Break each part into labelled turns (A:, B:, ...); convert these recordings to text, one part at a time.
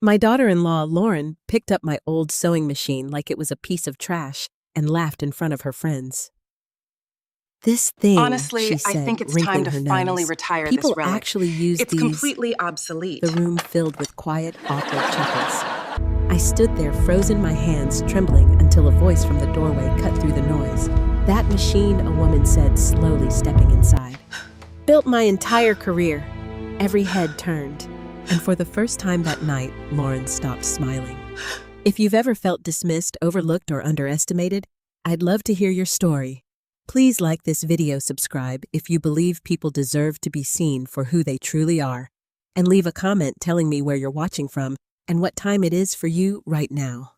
A: My daughter-in-law, Lauren, picked up my old sewing machine like it was a piece of trash and laughed in front of her friends. "This thing,"
B: Honestly,
A: she
B: I
A: said,
B: think it's
A: wrinkling
B: time to
A: her
B: finally
A: nose.
B: retire this
A: "People
B: relic.
A: actually use
B: It's
A: these."
B: completely obsolete.
A: The room filled with quiet, awkward chuckles. I stood there, frozen, my hands trembling, until a voice from the doorway cut through the noise. "That machine," a woman said, slowly stepping inside, "built my entire career." Every head turned, and for the first time that night, Lauren stopped smiling. If you've ever felt dismissed, overlooked, or underestimated, I'd love to hear your story. Please like this video, subscribe if you believe people deserve to be seen for who they truly are, and leave a comment telling me where you're watching from and what time it is for you right now.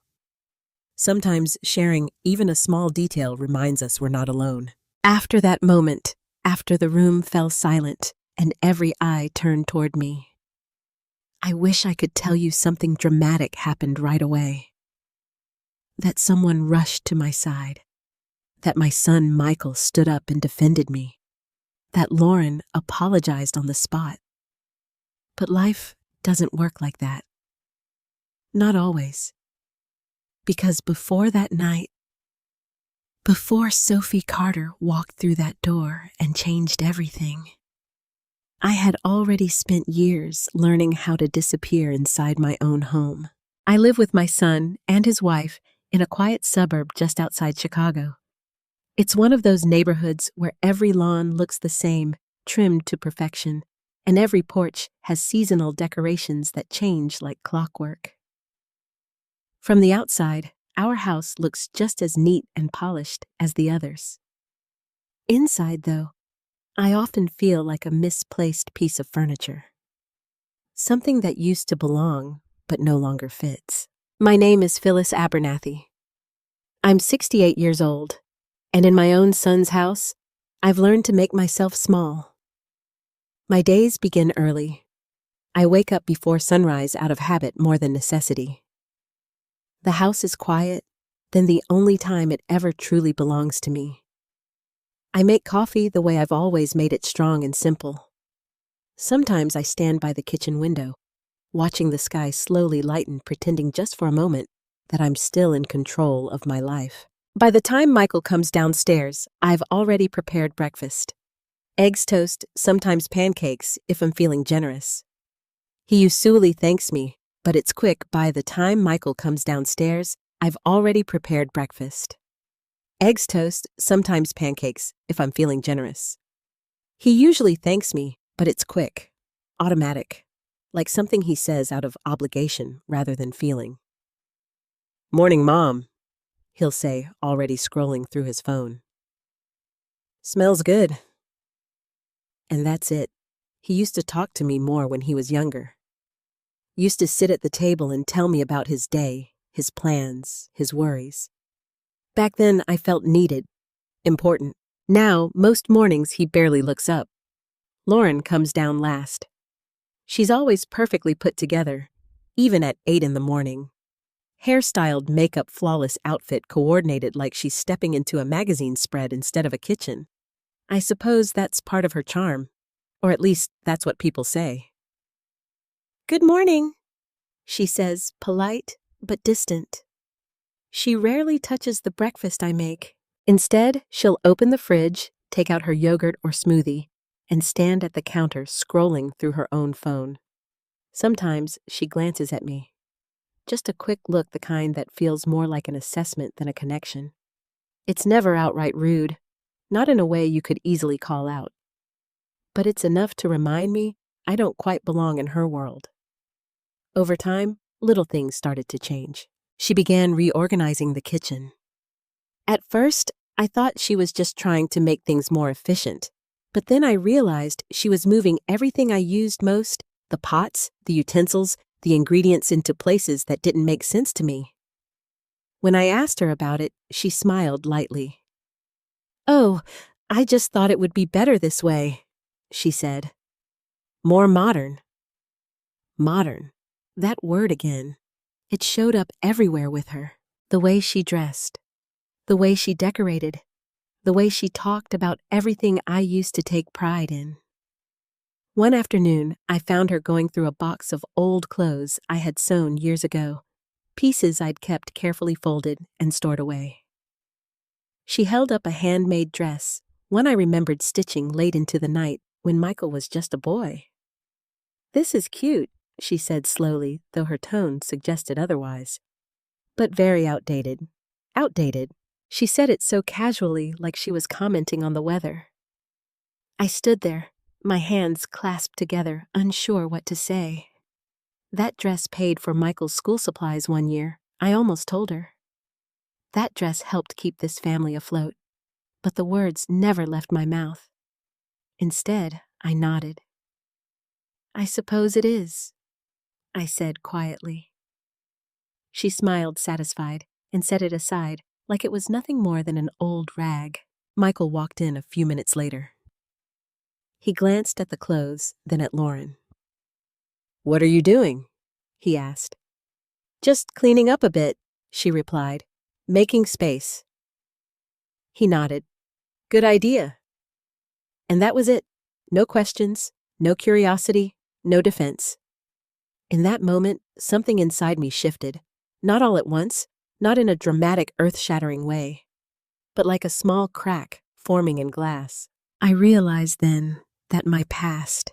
A: Sometimes sharing even a small detail reminds us we're not alone. After that moment, after the room fell silent and every eye turned toward me, I wish I could tell you something dramatic happened right away. That someone rushed to my side. That my son Michael stood up and defended me. That Lauren apologized on the spot. But life doesn't work like that. Not always. Because before that night, before Sophie Carter walked through that door and changed everything, I had already spent years learning how to disappear inside my own home. I live with my son and his wife in a quiet suburb just outside Chicago. It's one of those neighborhoods where every lawn looks the same, trimmed to perfection, and every porch has seasonal decorations that change like clockwork. From the outside, our house looks just as neat and polished as the others. Inside, though, I often feel like a misplaced piece of furniture. Something that used to belong, but no longer fits. My name is Phyllis Abernathy. I'm 68 years old, and in my own son's house, I've learned to make myself small. My days begin early. I wake up before sunrise out of habit more than necessity. The house is quiet, then the only time it ever truly belongs to me. I make coffee the way I've always made it, strong and simple. Sometimes I stand by the kitchen window, watching the sky slowly lighten, pretending just for a moment that I'm still in control of my life. By the time Michael comes downstairs, I've already prepared breakfast. Eggs, toast, sometimes pancakes if I'm feeling generous. He usually thanks me, but it's quick. By the time Michael comes downstairs, I've already prepared breakfast. Eggs, toast, sometimes pancakes if I'm feeling generous. He usually thanks me, but it's quick, automatic, like something he says out of obligation rather than feeling. "Morning, Mom," he'll say, already scrolling through his phone. "Smells good." And that's it. He used to talk to me more when he was younger. Used to sit at the table and tell me about his day, his plans, his worries. Back then, I felt needed, important. Now, most mornings, he barely looks up. Lauren comes down last. She's always perfectly put together, even at 8 in the morning. Hairstyled, makeup, flawless outfit coordinated like she's stepping into a magazine spread instead of a kitchen. I suppose that's part of her charm, or at least that's what people say. "Good morning," she says, polite but distant. She rarely touches the breakfast I make. Instead, she'll open the fridge, take out her yogurt or smoothie, and stand at the counter scrolling through her own phone. Sometimes she glances at me. Just a quick look, the kind that feels more like an assessment than a connection. It's never outright rude, not in a way you could easily call out. But it's enough to remind me I don't quite belong in her world. Over time, little things started to change. She began reorganizing the kitchen. At first, I thought she was just trying to make things more efficient. But then I realized she was moving everything I used most, the pots, the utensils, the ingredients, into places that didn't make sense to me. When I asked her about it, she smiled lightly. "Oh, I just thought it would be better this way," she said. "More modern." Modern. That word again. It showed up everywhere with her. The way she dressed. The way she decorated. The way she talked about everything I used to take pride in. One afternoon, I found her going through a box of old clothes I had sewn years ago, pieces I'd kept carefully folded and stored away. She held up a handmade dress, one I remembered stitching late into the night when Michael was just a boy. "This is cute," she said slowly, though her tone suggested otherwise. "But very outdated." Outdated. She said it so casually, like she was commenting on the weather. I stood there, my hands clasped together, unsure what to say. "That dress paid for Michael's school supplies one year," I almost told her. "That dress helped keep this family afloat." But the words never left my mouth. Instead, I nodded. "I suppose it is," I said quietly. She smiled, satisfied, and set it aside, like it was nothing more than an old rag. Michael walked in a few minutes later. He glanced at the clothes, then at Lauren. "What are you doing?" he asked. "Just cleaning up a bit," she replied. "Making space." He nodded. "Good idea." And that was it. No questions, no curiosity, no defense. In that moment, something inside me shifted. Not all at once, not in a dramatic, earth-shattering way, but like a small crack forming in glass. I realized then that my past,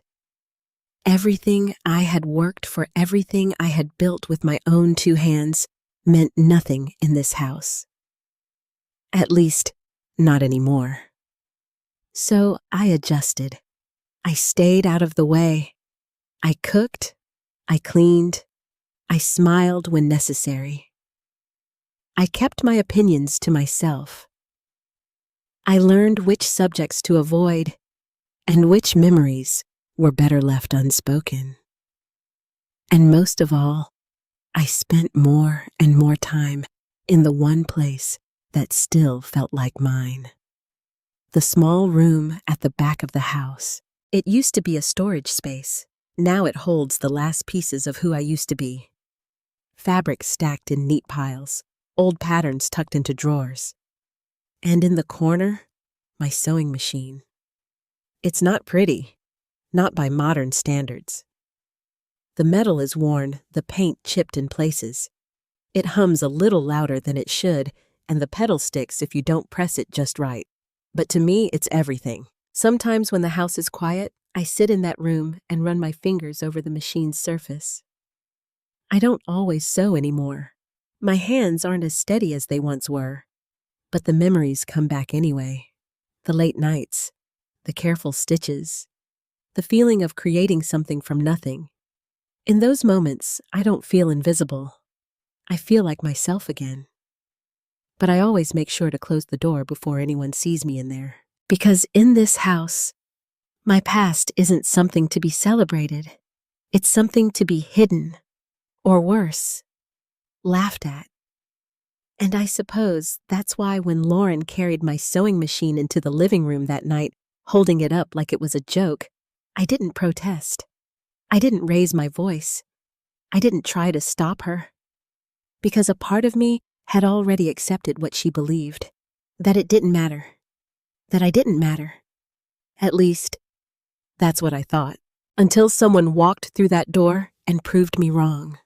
A: everything I had worked for, everything I had built with my own two hands, meant nothing in this house. At least, not anymore. So I adjusted. I stayed out of the way. I cooked. I cleaned. I smiled when necessary. I kept my opinions to myself. I learned which subjects to avoid and which memories were better left unspoken. And most of all, I spent more and more time in the one place that still felt like mine. The small room at the back of the house. It used to be a storage space. Now it holds the last pieces of who I used to be. Fabric stacked in neat piles, old patterns tucked into drawers. And in the corner, my sewing machine. It's not pretty, not by modern standards. The metal is worn, the paint chipped in places. It hums a little louder than it should, and the pedal sticks if you don't press it just right. But to me, it's everything. Sometimes when the house is quiet, I sit in that room and run my fingers over the machine's surface. I don't always sew anymore. My hands aren't as steady as they once were. But the memories come back anyway. The late nights, the careful stitches, the feeling of creating something from nothing. In those moments, I don't feel invisible. I feel like myself again. But I always make sure to close the door before anyone sees me in there. Because in this house, my past isn't something to be celebrated. It's something to be hidden, or worse, laughed at. And I suppose that's why when Lauren carried my sewing machine into the living room that night, holding it up like it was a joke, I didn't protest. I didn't raise my voice. I didn't try to stop her. Because a part of me had already accepted what she believed, that it didn't matter, that I didn't matter. At least, that's what I thought, until someone walked through that door and proved me wrong.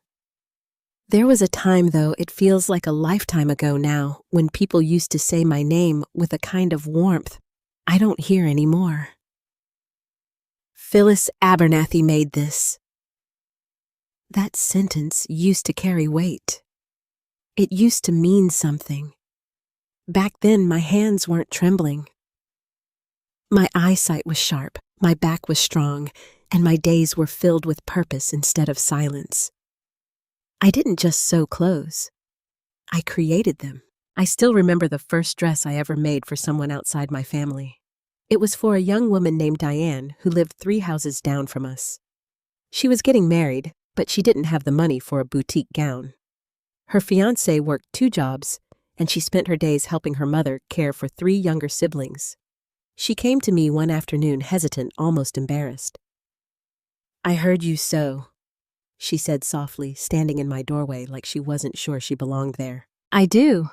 A: There was a time, though it feels like a lifetime ago now, when people used to say my name with a kind of warmth I don't hear anymore. Phyllis Abernathy made this. That sentence used to carry weight. It used to mean something. Back then, my hands weren't trembling. My eyesight was sharp, my back was strong, and my days were filled with purpose instead of silence. I didn't just sew clothes. I created them. I still remember the first dress I ever made for someone outside my family. It was for a young woman named Diane who lived 3 houses down from us. She was getting married, but she didn't have the money for a boutique gown. Her fiancé worked 2 jobs, and she spent her days helping her mother care for 3 younger siblings. She came to me one afternoon hesitant, almost embarrassed. "I heard you sew," she said softly, standing in my doorway like she wasn't sure she belonged there. "I do,"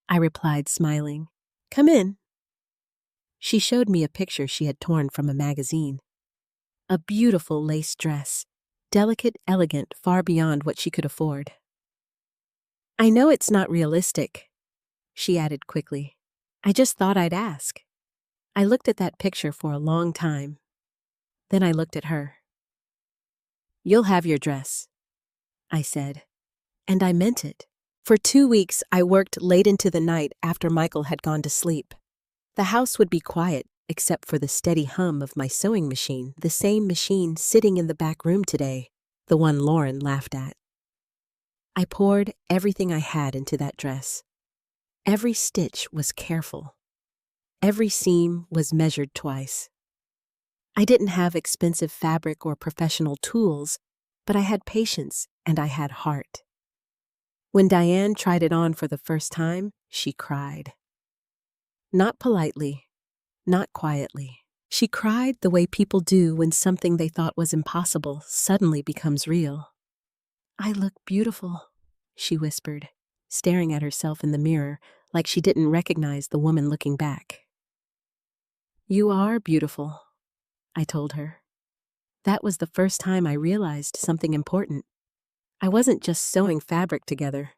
A: I replied, smiling. "Come in." She showed me a picture she had torn from a magazine. A beautiful lace dress, delicate, elegant, far beyond what she could afford. "I know it's not realistic," she added quickly. "I just thought I'd ask." I looked at that picture for a long time. Then I looked at her. "You'll have your dress," I said. And I meant it. For 2 weeks, I worked late into the night after Michael had gone to sleep. The house would be quiet, except for the steady hum of my sewing machine, the same machine sitting in the back room today, the one Lauren laughed at. I poured everything I had into that dress. Every stitch was careful. Every seam was measured twice. I didn't have expensive fabric or professional tools, but I had patience and I had heart. When Diane tried it on for the first time, she cried. Not politely, not quietly. She cried the way people do when something they thought was impossible suddenly becomes real. "I look beautiful," she whispered, staring at herself in the mirror like she didn't recognize the woman looking back. "You are beautiful," I told her. That was the first time I realized something important. I wasn't just sewing fabric together.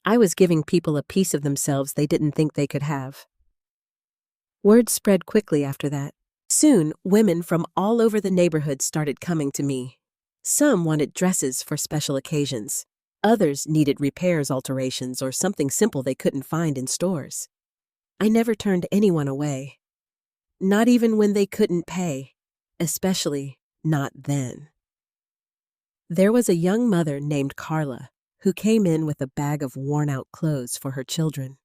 A: I was giving people a piece of themselves they didn't think they could have. Word spread quickly after that. Soon, women from all over the neighborhood started coming to me. Some wanted dresses for special occasions. Others needed repairs, alterations, or something simple they couldn't find in stores. I never turned anyone away. Not even when they couldn't pay. Especially not then. There was a young mother named Carla who came in with a bag of worn-out clothes for her children.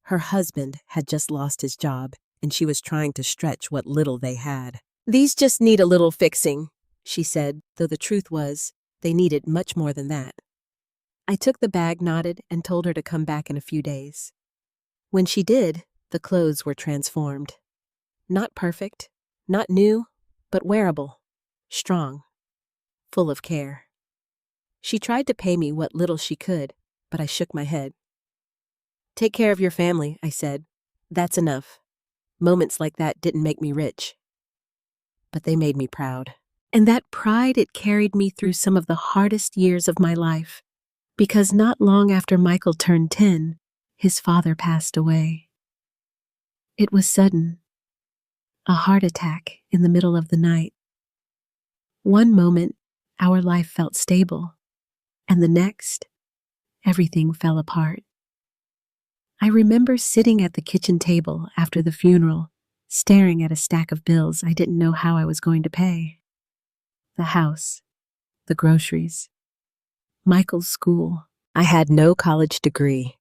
A: Her husband had just lost his job, and she was trying to stretch what little they had. "These just need a little fixing," she said, though the truth was, they needed much more than that. I took the bag, nodded, and told her to come back in a few days. When she did, the clothes were transformed. Not perfect, not new, but wearable, strong, full of care. She tried to pay me what little she could, but I shook my head. "Take care of your family," I said. "That's enough." Moments like that didn't make me rich, but they made me proud. And that pride, it carried me through some of the hardest years of my life, because not long after Michael turned 10, his father passed away. It was sudden, a heart attack in the middle of the night. One moment, our life felt stable, and the next, everything fell apart. I remember sitting at the kitchen table after the funeral, staring at a stack of bills I didn't know how I was going to pay. The house, the groceries, Michael's school. I had no college degree,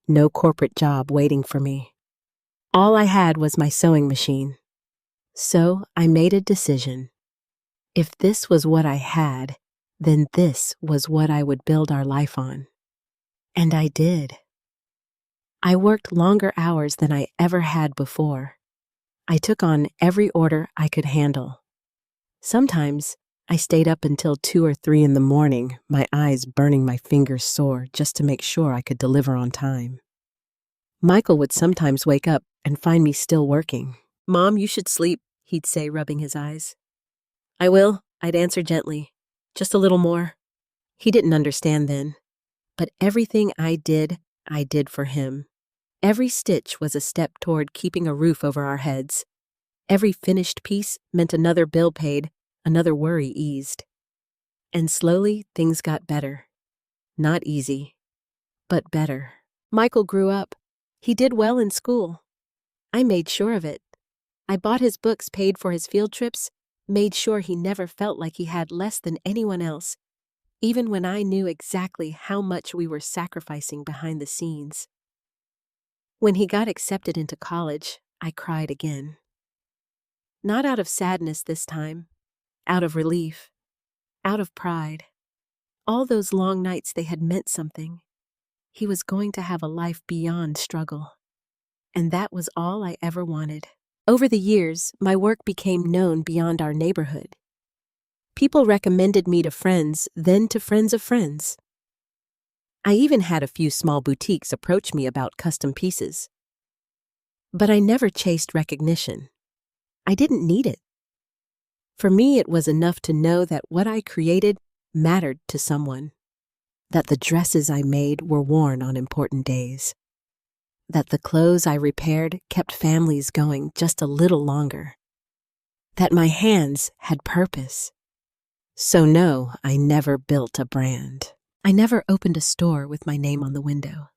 A: no corporate job waiting for me. All I had was my sewing machine. So I made a decision. If this was what I had, then this was what I would build our life on. And I did. I worked longer hours than I ever had before. I took on every order I could handle. Sometimes I stayed up until 2 or 3 in the morning, my eyes burning, my fingers sore, just to make sure I could deliver on time. Michael would sometimes wake up and find me still working. "Mom, you should sleep," he'd say, rubbing his eyes. "I will," I'd answer gently. "Just a little more." He didn't understand then, but everything I did for him. Every stitch was a step toward keeping a roof over our heads. Every finished piece meant another bill paid, another worry eased. And slowly, things got better. Not easy, but better. Michael grew up. He did well in school. I made sure of it. I bought his books, paid for his field trips, made sure he never felt like he had less than anyone else, even when I knew exactly how much we were sacrificing behind the scenes. When he got accepted into college, I cried again. Not out of sadness this time, out of relief, out of pride. All those long nights, they had meant something. He was going to have a life beyond struggle. And that was all I ever wanted. Over the years, my work became known beyond our neighborhood. People recommended me to friends, then to friends of friends. I even had a few small boutiques approach me about custom pieces. But I never chased recognition. I didn't need it. For me, it was enough to know that what I created mattered to someone, that the dresses I made were worn on important days, that the clothes I repaired kept families going just a little longer, that my hands had purpose. So no, I never built a brand. I never opened a store with my name on the window.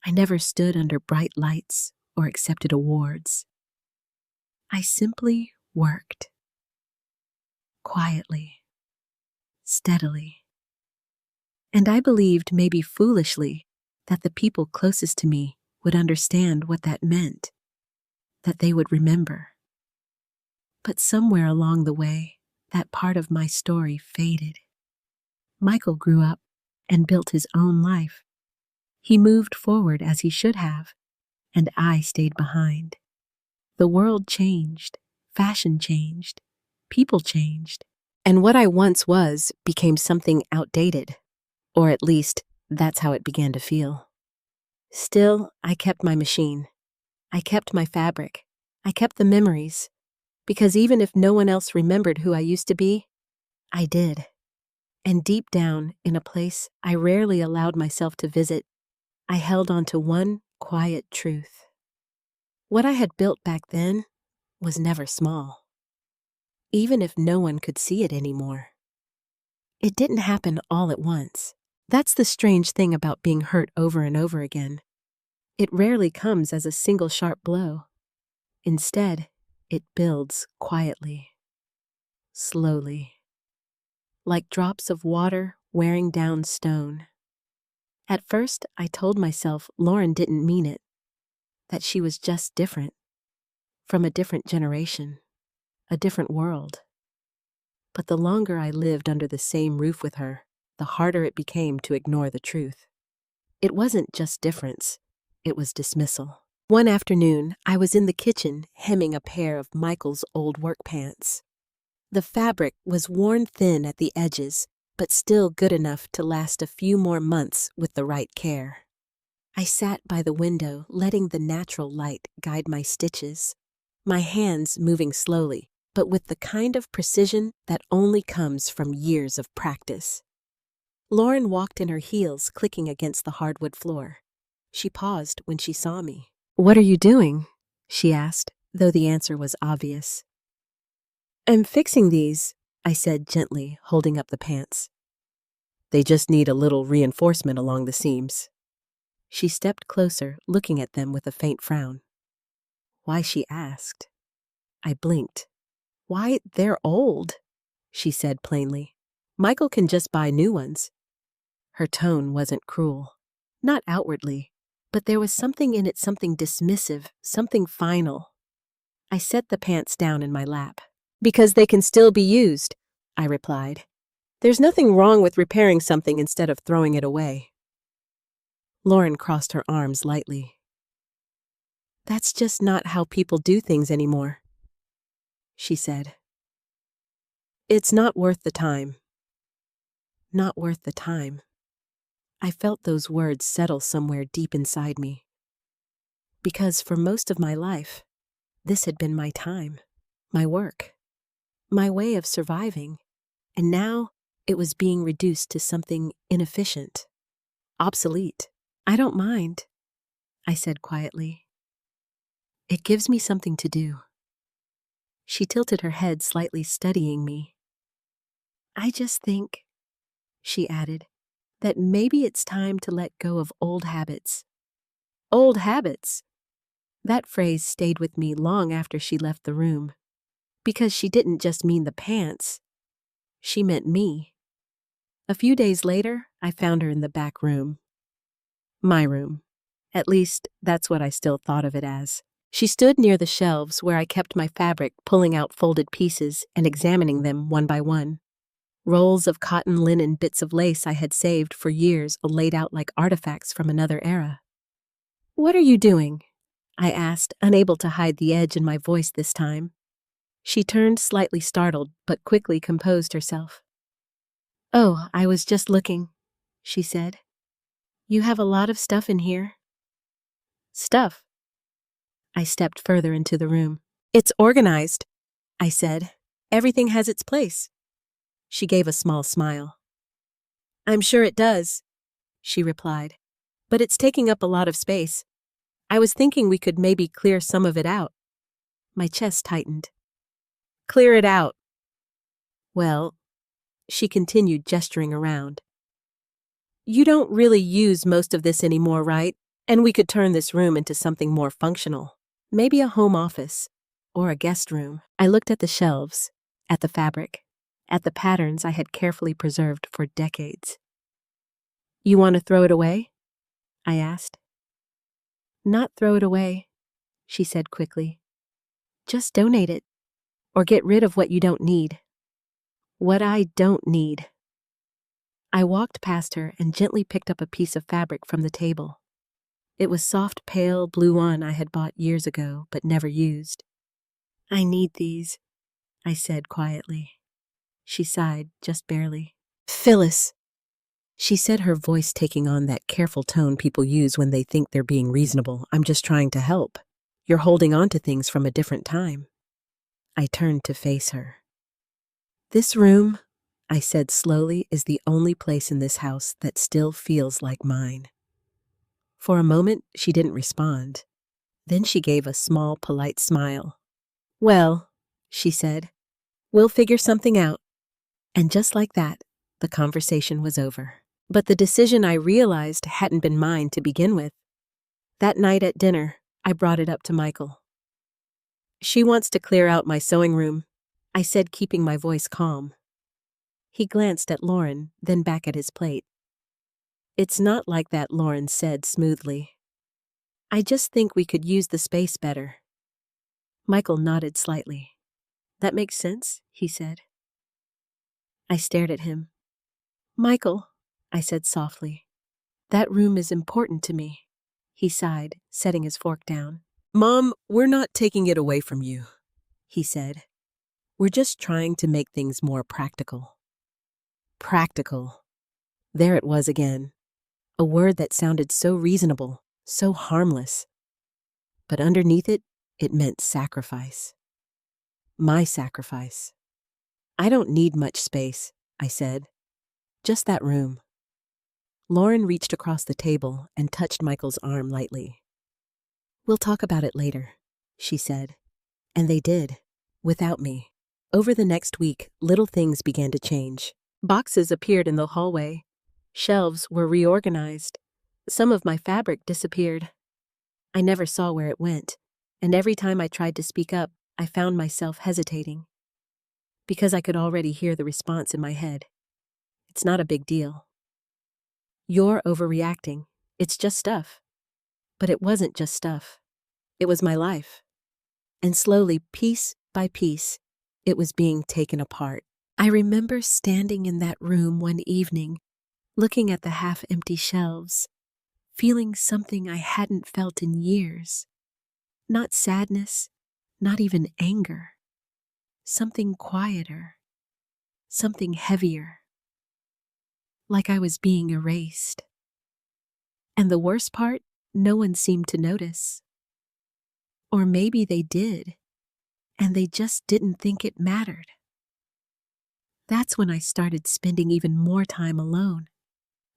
A: I never stood under bright lights or accepted awards. I simply worked. Quietly. Steadily. And I believed, maybe foolishly, that the people closest to me would understand what that meant, that they would remember. But somewhere along the way, that part of my story faded. Michael grew up and built his own life. He moved forward as he should have, and I stayed behind. The world changed, fashion changed, people changed, and what I once was became something outdated, or at least that's how it began to feel. Still, I kept my machine. I kept my fabric. I kept the memories, because even if no one else remembered who I used to be, I did. And deep down, in a place I rarely allowed myself to visit, I held on to one quiet truth. What I had built back then was never small, even if no one could see it anymore. It didn't happen all at once. That's the strange thing about being hurt over and over again. It rarely comes as a single sharp blow. Instead, it builds quietly, slowly, like drops of water wearing down stone. At first, I told myself Lauren didn't mean it, that she was just different, from a different generation, a different world. But the longer I lived under the same roof with her, the harder it became to ignore the truth. It wasn't just difference, it was dismissal. One afternoon, I was in the kitchen hemming a pair of Michael's old work pants. The fabric was worn thin at the edges, but still good enough to last a few more months with the right care. I sat by the window, letting the natural light guide my stitches, my hands moving slowly, but with the kind of precision that only comes from years of practice. Lauren walked in her heels, clicking against the hardwood floor. She paused when she saw me. "What are you doing?" she asked, though the answer was obvious. "I'm fixing these," I said gently, holding up the pants. "They just need a little reinforcement along the seams." She stepped closer, looking at them with a faint frown. Why, she asked. I blinked. "Why, they're old," she said plainly. "Michael can just buy new ones." Her tone wasn't cruel. Not outwardly, but there was something in it, something dismissive, something final. I set the pants down in my lap. "Because they can still be used," I replied. "There's nothing wrong with repairing something instead of throwing it away." Lauren crossed her arms lightly. "That's just not how people do things anymore," she said. "It's not worth the time." Not worth the time. I felt those words settle somewhere deep inside me. Because for most of my life, this had been my time, my work, my way of surviving, and now it was being reduced to something inefficient, obsolete. "I don't mind," I said quietly. "It gives me something to do." She tilted her head slightly, studying me. "I just think," she added, "that maybe it's time to let go of old habits." Old habits! That phrase stayed with me long after she left the room, because she didn't just mean the pants. She meant me. A few days later, I found her in the back room. My room. At least, that's what I still thought of it as. She stood near the shelves where I kept my fabric, pulling out folded pieces and examining them one by one. Rolls of cotton, linen, bits of lace I had saved for years laid out like artifacts from another era. "What are you doing?" I asked, unable to hide the edge in my voice this time. She turned slightly startled, but quickly composed herself. "Oh, I was just looking," she said. "You have a lot of stuff in here." "Stuff?" I stepped further into the room. "It's organized," I said. Everything has its place. She gave a small smile. I'm sure it does, she replied. But it's taking up a lot of space. I was thinking we could maybe clear some of it out. My chest tightened. Clear it out. Well, she continued, gesturing around. You don't really use most of this anymore, right? And we could turn this room into something more functional. Maybe a home office or a guest room. I looked at the shelves, at the fabric, at the patterns I had carefully preserved for decades. You want to throw it away? I asked. Not throw it away, she said quickly. Just donate it, or get rid of what you don't need. What I don't need. I walked past her and gently picked up a piece of fabric from the table. It was soft, pale blue one I had bought years ago but never used. I need these, I said quietly. She sighed, just barely. Phyllis, she said, her voice taking on that careful tone people use when they think they're being reasonable. I'm just trying to help. You're holding on to things from a different time. I turned to face her. This room, I said slowly, is the only place in this house that still feels like mine. For a moment, she didn't respond. Then she gave a small, polite smile. Well, she said, we'll figure something out. And just like that, the conversation was over. But the decision, I realized, hadn't been mine to begin with. That night at dinner, I brought it up to Michael. She wants to clear out my sewing room, I said, keeping my voice calm. He glanced at Lauren, then back at his plate. It's not like that, Lauren said smoothly. I just think we could use the space better. Michael nodded slightly. That makes sense, he said. I stared at him. Michael, I said softly, that room is important to me. He sighed, setting his fork down. Mom, we're not taking it away from you, he said. We're just trying to make things more practical. Practical. There it was again. A word that sounded so reasonable, so harmless. But underneath it, it meant sacrifice. My sacrifice. I don't need much space, I said. Just that room. Lauren reached across the table and touched Michael's arm lightly. We'll talk about it later, she said. And they did, without me. Over the next week, little things began to change. Boxes appeared in the hallway. Shelves were reorganized. Some of my fabric disappeared. I never saw where it went, and every time I tried to speak up, I found myself hesitating. Because I could already hear the response in my head. It's not a big deal. You're overreacting. It's just stuff. But it wasn't just stuff. It was my life. And slowly, piece by piece, it was being taken apart. I remember standing in that room one evening, looking at the half-empty shelves, feeling something I hadn't felt in years. Not sadness, not even anger. Something quieter, something heavier. Like I was being erased. And the worst part, no one seemed to notice. Or maybe they did, and they just didn't think it mattered. That's when I started spending even more time alone,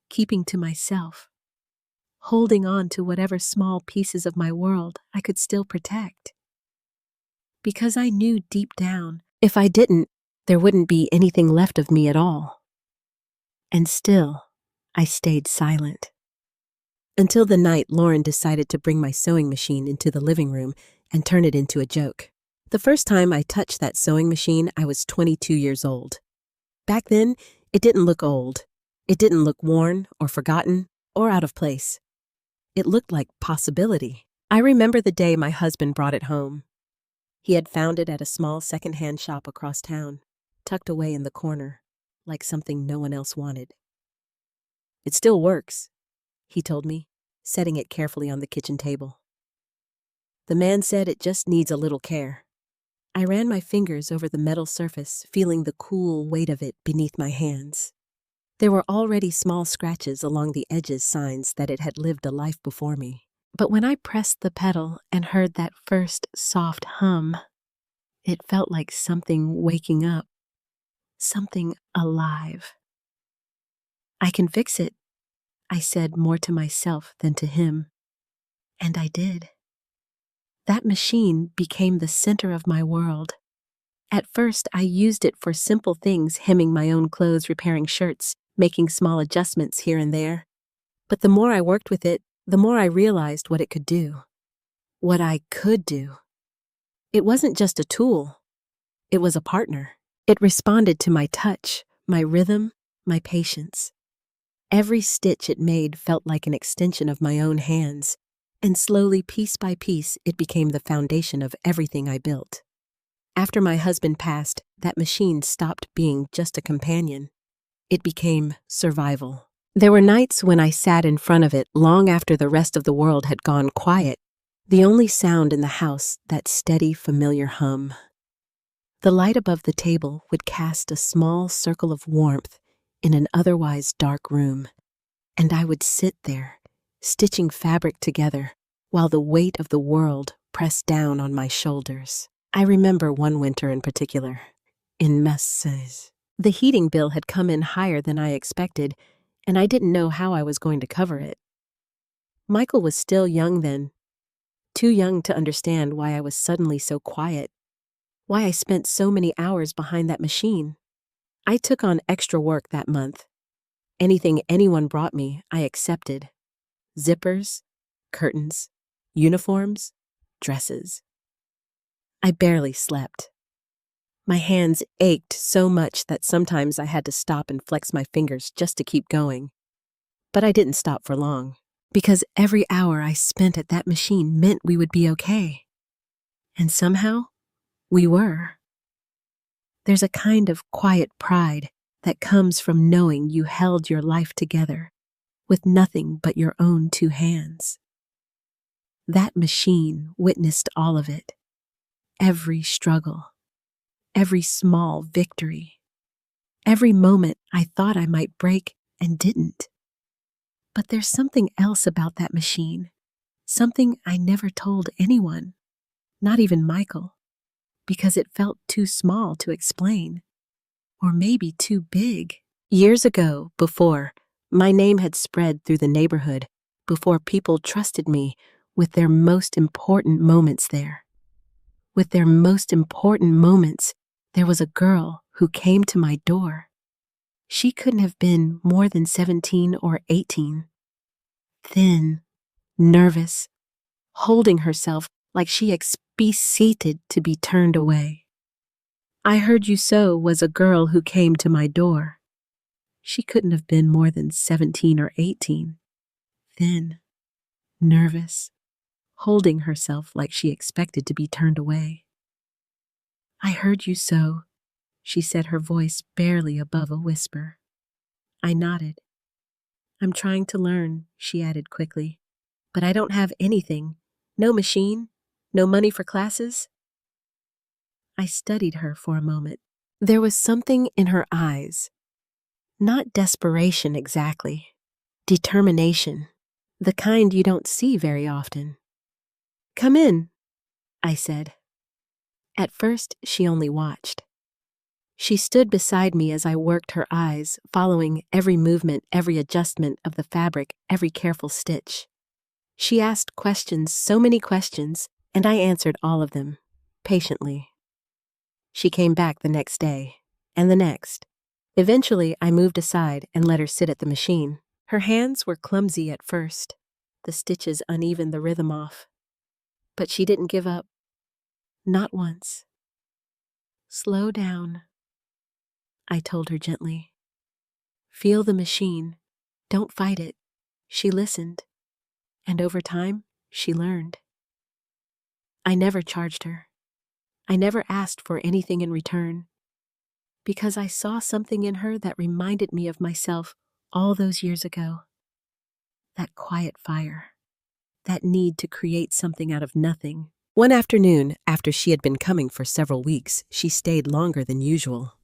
A: keeping to myself, holding on to whatever small pieces of my world I could still protect. Because I knew deep down, if I didn't, there wouldn't be anything left of me at all. And still, I stayed silent. Until the night Lauren decided to bring my sewing machine into the living room and turn it into a joke. The first time I touched that sewing machine, I was 22 years old. Back then, it didn't look old. It didn't look worn or forgotten or out of place. It looked like possibility. I remember the day my husband brought it home. He had found it at a small second-hand shop across town, tucked away in the corner, like something no one else wanted. It still works, he told me, setting it carefully on the kitchen table. The man said it just needs a little care. I ran my fingers over the metal surface, feeling the cool weight of it beneath my hands. There were already small scratches along the edges, signs that it had lived a life before me. But when I pressed the pedal and heard that first soft hum, It felt like something waking up, something alive. I can fix it, I said more to myself than to him. And I did. That machine became the center of my world. At first, I used it for simple things, hemming my own clothes, repairing shirts, making small adjustments here and there. But the more I worked with it, the more I realized what it could do. What I could do. It wasn't just a tool. It was a partner. It responded to my touch, my rhythm, my patience. Every stitch it made felt like an extension of my own hands, and slowly, piece by piece, it became the foundation of everything I built. After my husband passed, that machine stopped being just a companion. It became survival. There were nights when I sat in front of it long after the rest of the world had gone quiet, the only sound in the house, that steady, familiar hum. The light above the table would cast a small circle of warmth in an otherwise dark room, and I would sit there, stitching fabric together, while the weight of the world pressed down on my shoulders. I remember one winter in particular, in Massa's. The heating bill had come in higher than I expected, and I didn't know how I was going to cover it. Michael was still young then, too young to understand why I was suddenly so quiet, why I spent so many hours behind that machine. I took on extra work that month. Anything anyone brought me, I accepted. Zippers, curtains, uniforms, dresses. I barely slept. My hands ached so much that sometimes I had to stop and flex my fingers just to keep going. But I didn't stop for long, because every hour I spent at that machine meant we would be okay. And somehow, we were. There's a kind of quiet pride that comes from knowing you held your life together with nothing but your own two hands. That machine witnessed all of it. Every struggle, every small victory, every moment I thought I might break and didn't. But there's something else about that machine, something I never told anyone, not even Michael, because it felt too small to explain, or maybe too big. Years ago, before my name had spread through the neighborhood, before people trusted me with their most important moments there. With their most important moments, there was a girl who came to my door. She couldn't have been more than 17 or 18. Thin, nervous, holding herself like she expected to be turned away. I Heard You So was a girl who came to my door. She couldn't have been more than 17 or 18. Thin, nervous, holding herself like she expected to be turned away. I heard you so, she said, her voice barely above a whisper. I nodded. I'm trying to learn, she added quickly, but I don't have anything. No machine, no money for classes. I studied her for a moment. There was something in her eyes. Not desperation exactly. Determination. The kind you don't see very often. Come in, I said. At first, she only watched. She stood beside me as I worked, her eyes following every movement, every adjustment of the fabric, every careful stitch. She asked questions, so many questions, and I answered all of them, patiently. She came back the next day, and the next. Eventually, I moved aside and let her sit at the machine. Her hands were clumsy at first, the stitches uneven, the rhythm off. But she didn't give up. Not once. Slow down, I told her gently. Feel the machine. Don't fight it. She listened, and over time, she learned. I never charged her. I never asked for anything in return, because I saw something in her that reminded me of myself all those years ago. That quiet fire, that need to create something out of nothing. One afternoon, after she had been coming for several weeks, she stayed longer than usual.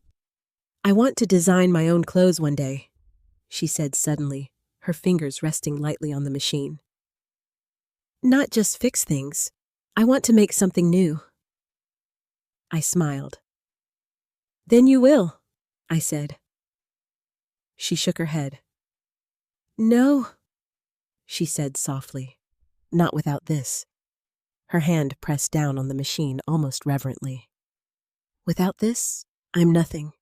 A: I want to design my own clothes one day, she said suddenly, her fingers resting lightly on the machine. Not just fix things. I want to make something new. I smiled. Then you will, I said. She shook her head. No, she said softly. Not without this. Her hand pressed down on the machine almost reverently. Without this, I'm nothing.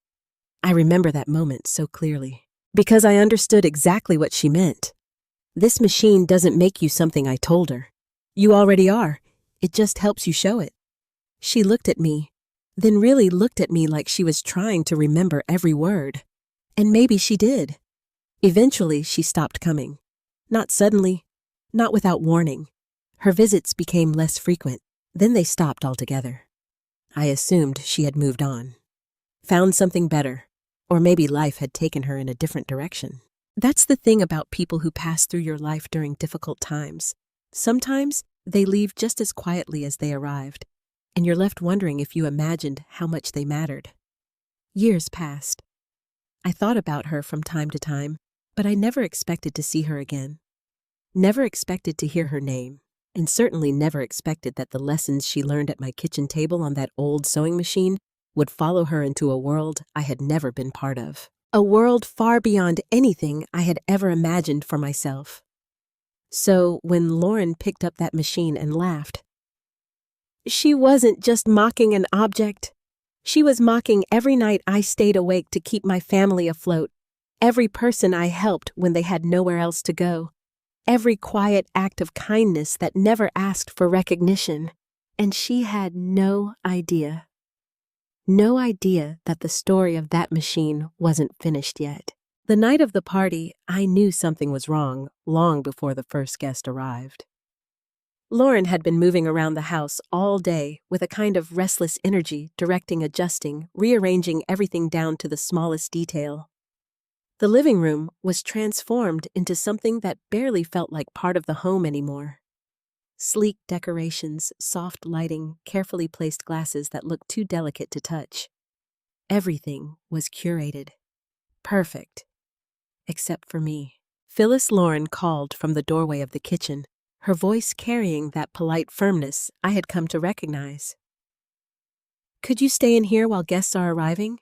A: I remember that moment so clearly, because I understood exactly what she meant. This machine doesn't make you something I told her. You already are. It just helps you show it. She looked at me, then really looked at me like she was trying to remember every word. And maybe she did. Eventually, she stopped coming. Not suddenly, not without warning. Her visits became less frequent. Then they stopped altogether. I assumed she had moved on. Found something better. Or maybe life had taken her in a different direction. That's the thing about people who pass through your life during difficult times. Sometimes they leave just as quietly as they arrived, and you're left wondering if you imagined how much they mattered. Years passed. I thought about her from time to time, but I never expected to see her again. Never expected to hear her name, and certainly never expected that the lessons she learned at my kitchen table on that old sewing machine would follow her into a world I had never been part of. A world far beyond anything I had ever imagined for myself. So when Lauren picked up that machine and laughed, she wasn't just mocking an object. She was mocking every night I stayed awake to keep my family afloat, every person I helped when they had nowhere else to go, every quiet act of kindness that never asked for recognition. And she had no idea. No idea that the story of that machine wasn't finished yet. The night of the party, I knew something was wrong long before the first guest arrived. Lauren had been moving around the house all day with a kind of restless energy, directing, adjusting, rearranging everything down to the smallest detail. The living room was transformed into something that barely felt like part of the home anymore. Sleek decorations, soft lighting, carefully placed glasses that looked too delicate to touch. Everything was curated. Perfect. Except for me. Phyllis Lauren called from the doorway of the kitchen, her voice carrying that polite firmness I had come to recognize. Could you stay in here while guests are arriving?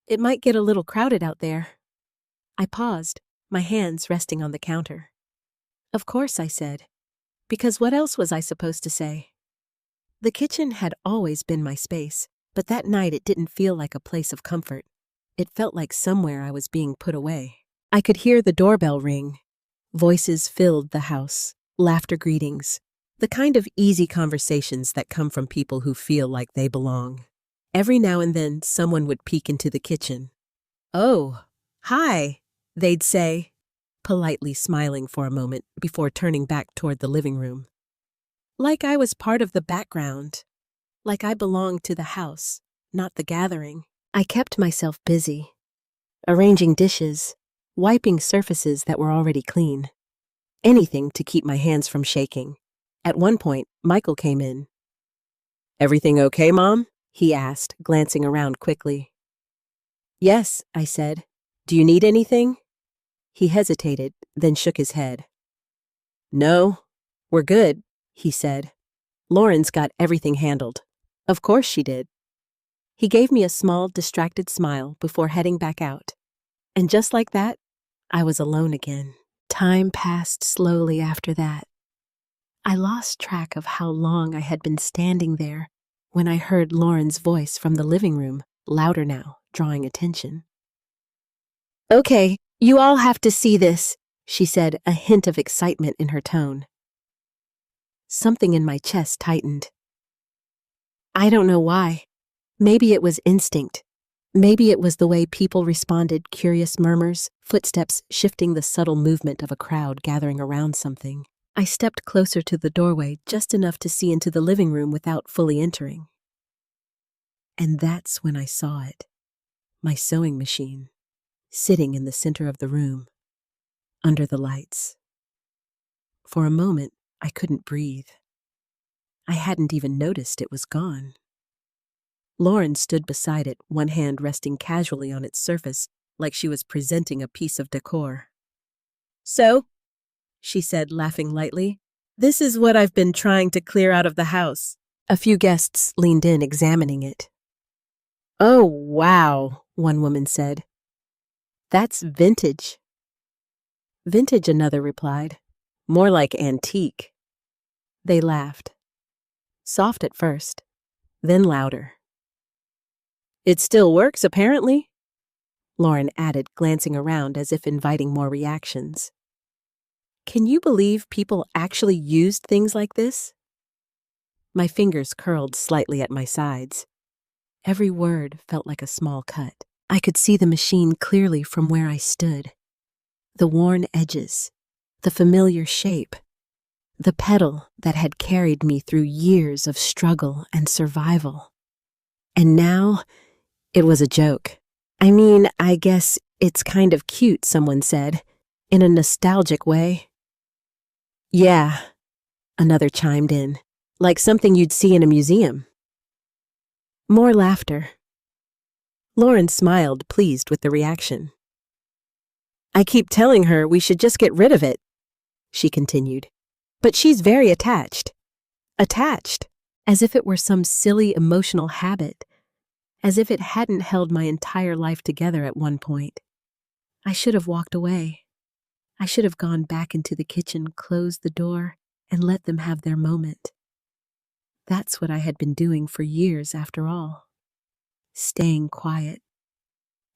A: It might get a little crowded out there. I paused, my hands resting on the counter. Of course, I said. Because what else was I supposed to say? The kitchen had always been my space, but that night it didn't feel like a place of comfort. It felt like somewhere I was being put away. I could hear the doorbell ring. Voices filled the house, laughter, greetings, the kind of easy conversations that come from people who feel like they belong. Every now and then someone would peek into the kitchen. "Oh, hi," they'd say, politely smiling for a moment before turning back toward the living room. Like I was part of the background, like I belonged to the house, not the gathering. I kept myself busy, arranging dishes, wiping surfaces that were already clean. Anything to keep my hands from shaking. At one point, Michael came in. "Everything okay, Mom?" he asked, glancing around quickly. "Yes," I said. "Do you need anything?" He hesitated, then shook his head. "No, we're good," he said. "Lauren's got everything handled." Of course she did. He gave me a small, distracted smile before heading back out. And just like that, I was alone again. Time passed slowly after that. I lost track of how long I had been standing there when I heard Lauren's voice from the living room, louder now, drawing attention. "Okay, you all have to see this," she said, a hint of excitement in her tone. Something in my chest tightened. I don't know why. Maybe it was instinct. Maybe it was the way people responded, curious murmurs, footsteps shifting, the subtle movement of a crowd gathering around something. I stepped closer to the doorway just enough to see into the living room without fully entering. And that's when I saw it. My sewing machine, sitting in the center of the room, under the lights. For a moment, I couldn't breathe. I hadn't even noticed it was gone. Lauren stood beside it, one hand resting casually on its surface, like she was presenting a piece of decor. "So," she said, laughing lightly, "this is what I've been trying to clear out of the house." A few guests leaned in, examining it. "Oh, wow," one woman said. "That's vintage." "Vintage," another replied. "More like antique." They laughed. Soft at first, then louder. "It still works, apparently," Lauren added, glancing around as if inviting more reactions. "Can you believe people actually used things like this?" My fingers curled slightly at my sides. Every word felt like a small cut. I could see the machine clearly from where I stood. The worn edges, the familiar shape, the pedal that had carried me through years of struggle and survival. And now, it was a joke. "I mean, I guess it's kind of cute," someone said, in a nostalgic way. "Yeah," another chimed in, "like something you'd see in a museum." More laughter. Lauren smiled, pleased with the reaction. "I keep telling her we should just get rid of it," she continued. "But she's very attached. Attached, as if it were some silly emotional habit, as if it hadn't held my entire life together at one point. I should have walked away. I should have gone back into the kitchen, closed the door, and let them have their moment. That's what I had been doing for years after all. Staying quiet.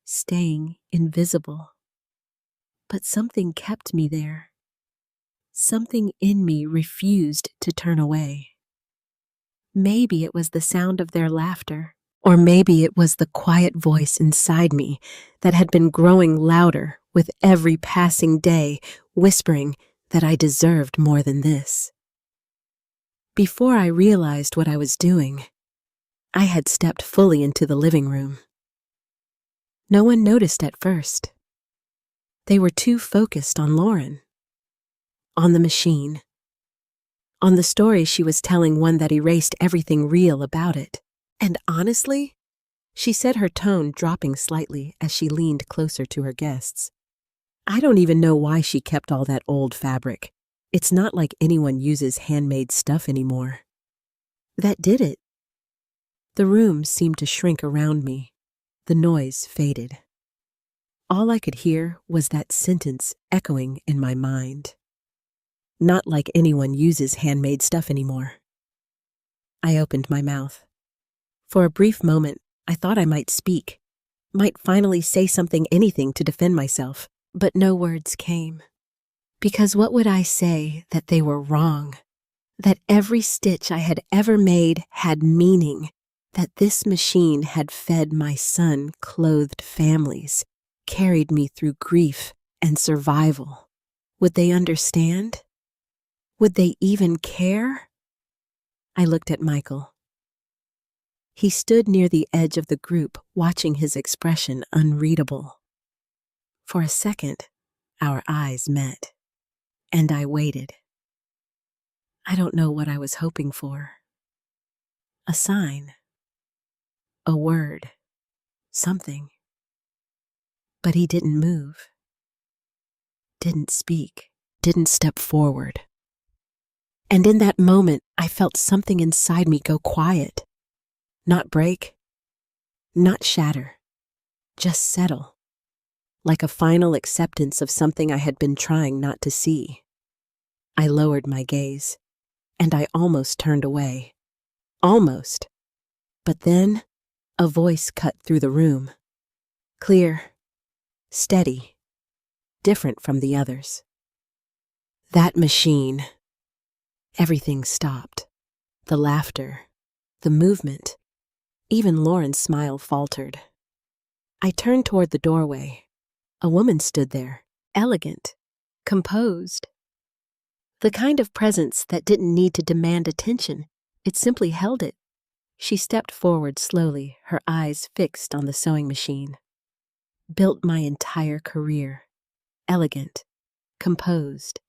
A: Staying invisible. But something kept me there. Something in me refused to turn away. Maybe it was the sound of their laughter, or maybe it was the quiet voice inside me that had been growing louder with every passing day, whispering that I deserved more than this. Before I realized what I was doing, I had stepped fully into the living room. No one noticed at first. They were too focused on Lauren, on the machine, on the story she was telling, one that erased everything real about it. And honestly, she said, her tone dropping slightly as she leaned closer to her guests, I don't even know why she kept all that old fabric. It's not like anyone uses handmade stuff anymore. That did it. The room seemed to shrink around me. The noise faded. All I could hear was that sentence echoing in my mind. Not like anyone uses handmade stuff anymore. I opened my mouth. For a brief moment, I thought I might speak, might finally say something, anything to defend myself, but no words came. Because what would I say? That they were wrong, that every stitch I had ever made had meaning, that this machine had fed my sun-clothed families, carried me through grief and survival. Would they understand? Would they even care? I looked at Michael. He stood near the edge of the group, watching, his expression unreadable. For a second, our eyes met, and I waited. I don't know what I was hoping for. A sign. A word. Something. But he didn't move. Didn't speak. Didn't step forward. And in that moment, I felt something inside me go quiet. Not break. Not shatter. Just settle. Like a final acceptance of something I had been trying not to see. I lowered my gaze, and I almost turned away. Almost. But then, a voice cut through the room. Clear. Steady. Different from the others. That machine. Everything stopped. The laughter. The movement. Even Lauren's smile faltered. I turned toward the doorway. A woman stood there, elegant, composed. The kind of presence that didn't need to demand attention. It simply held it. She stepped forward slowly, her eyes fixed on the sewing machine. Built my entire career. Elegant, composed.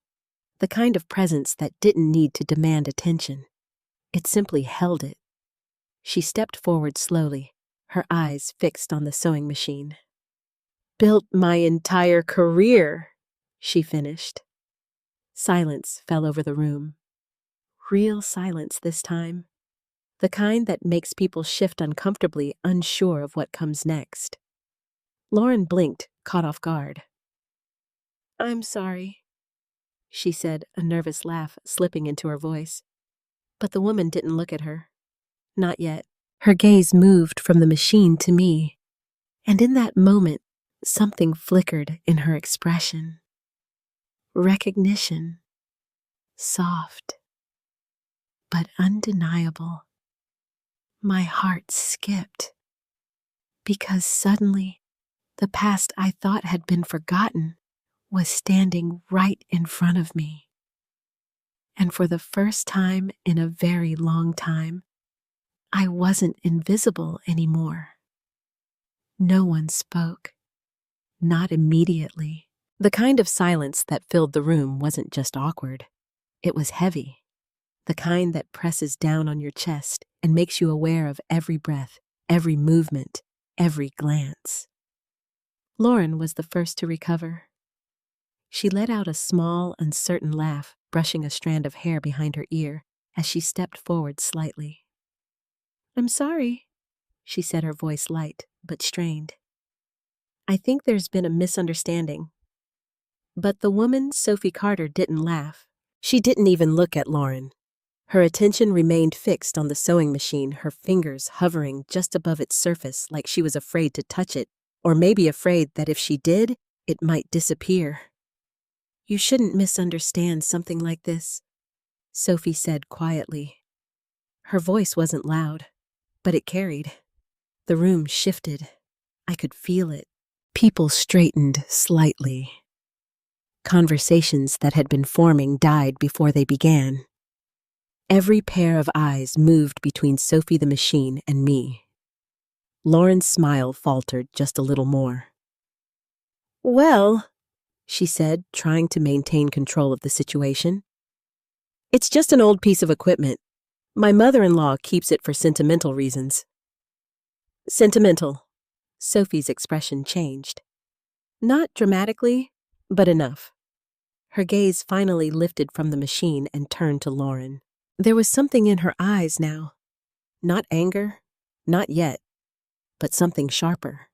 A: The kind of presence that didn't need to demand attention. It simply held it. She stepped forward slowly, her eyes fixed on the sewing machine. Built my entire career, she finished. Silence fell over the room. Real silence this time. the kind that makes people shift uncomfortably, unsure of what comes next. Lauren blinked, caught off guard. "I'm sorry," she said, a nervous laugh slipping into her voice. But the woman didn't look at her. Not yet. Her gaze moved from the machine to me, and in that moment, something flickered in her expression. Recognition. Soft, but undeniable. My heart skipped, because suddenly, the past I thought had been forgotten was standing right in front of me. And for the first time in a very long time, I wasn't invisible anymore. No one spoke. Not immediately. The kind of silence that filled the room wasn't just awkward. It was heavy. The kind that presses down on your chest and makes you aware of every breath, every movement, every glance. Lauren was the first to recover. She let out a small, uncertain laugh, brushing a strand of hair behind her ear as she stepped forward slightly. "I'm sorry," she said, her voice light but strained. "I think there's been a misunderstanding." But the woman, Sophie Carter, didn't laugh. She didn't even look at Lauren. Her attention remained fixed on the sewing machine, her fingers hovering just above its surface like she was afraid to touch it, or maybe afraid that if she did, it might disappear. "You shouldn't misunderstand something like this," Sophie said quietly. Her voice wasn't loud, but it carried. The room shifted. I could feel it. People straightened slightly. Conversations that had been forming died before they began. Every pair of eyes moved between Sophie the machine and me. Lauren's smile faltered just a little more. "Well," she said, trying to maintain control of the situation, "it's just an old piece of equipment. My mother-in-law keeps it for sentimental reasons." "Sentimental." Sophie's expression changed. Not dramatically, but enough. Her gaze finally lifted from the machine and turned to Lauren. There was something in her eyes now. Not anger, not yet, but something sharper.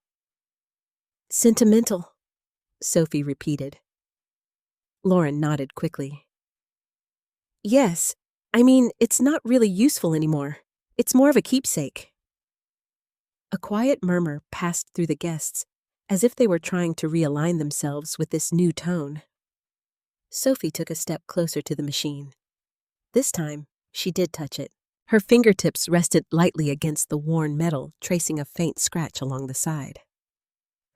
A: "Sentimental," Sophie repeated. Lauren nodded quickly. "Yes, I mean, it's not really useful anymore. It's more of a keepsake." A quiet murmur passed through the guests, as if they were trying to realign themselves with this new tone. Sophie took a step closer to the machine. This time, she did touch it. Her fingertips rested lightly against the worn metal, tracing a faint scratch along the side.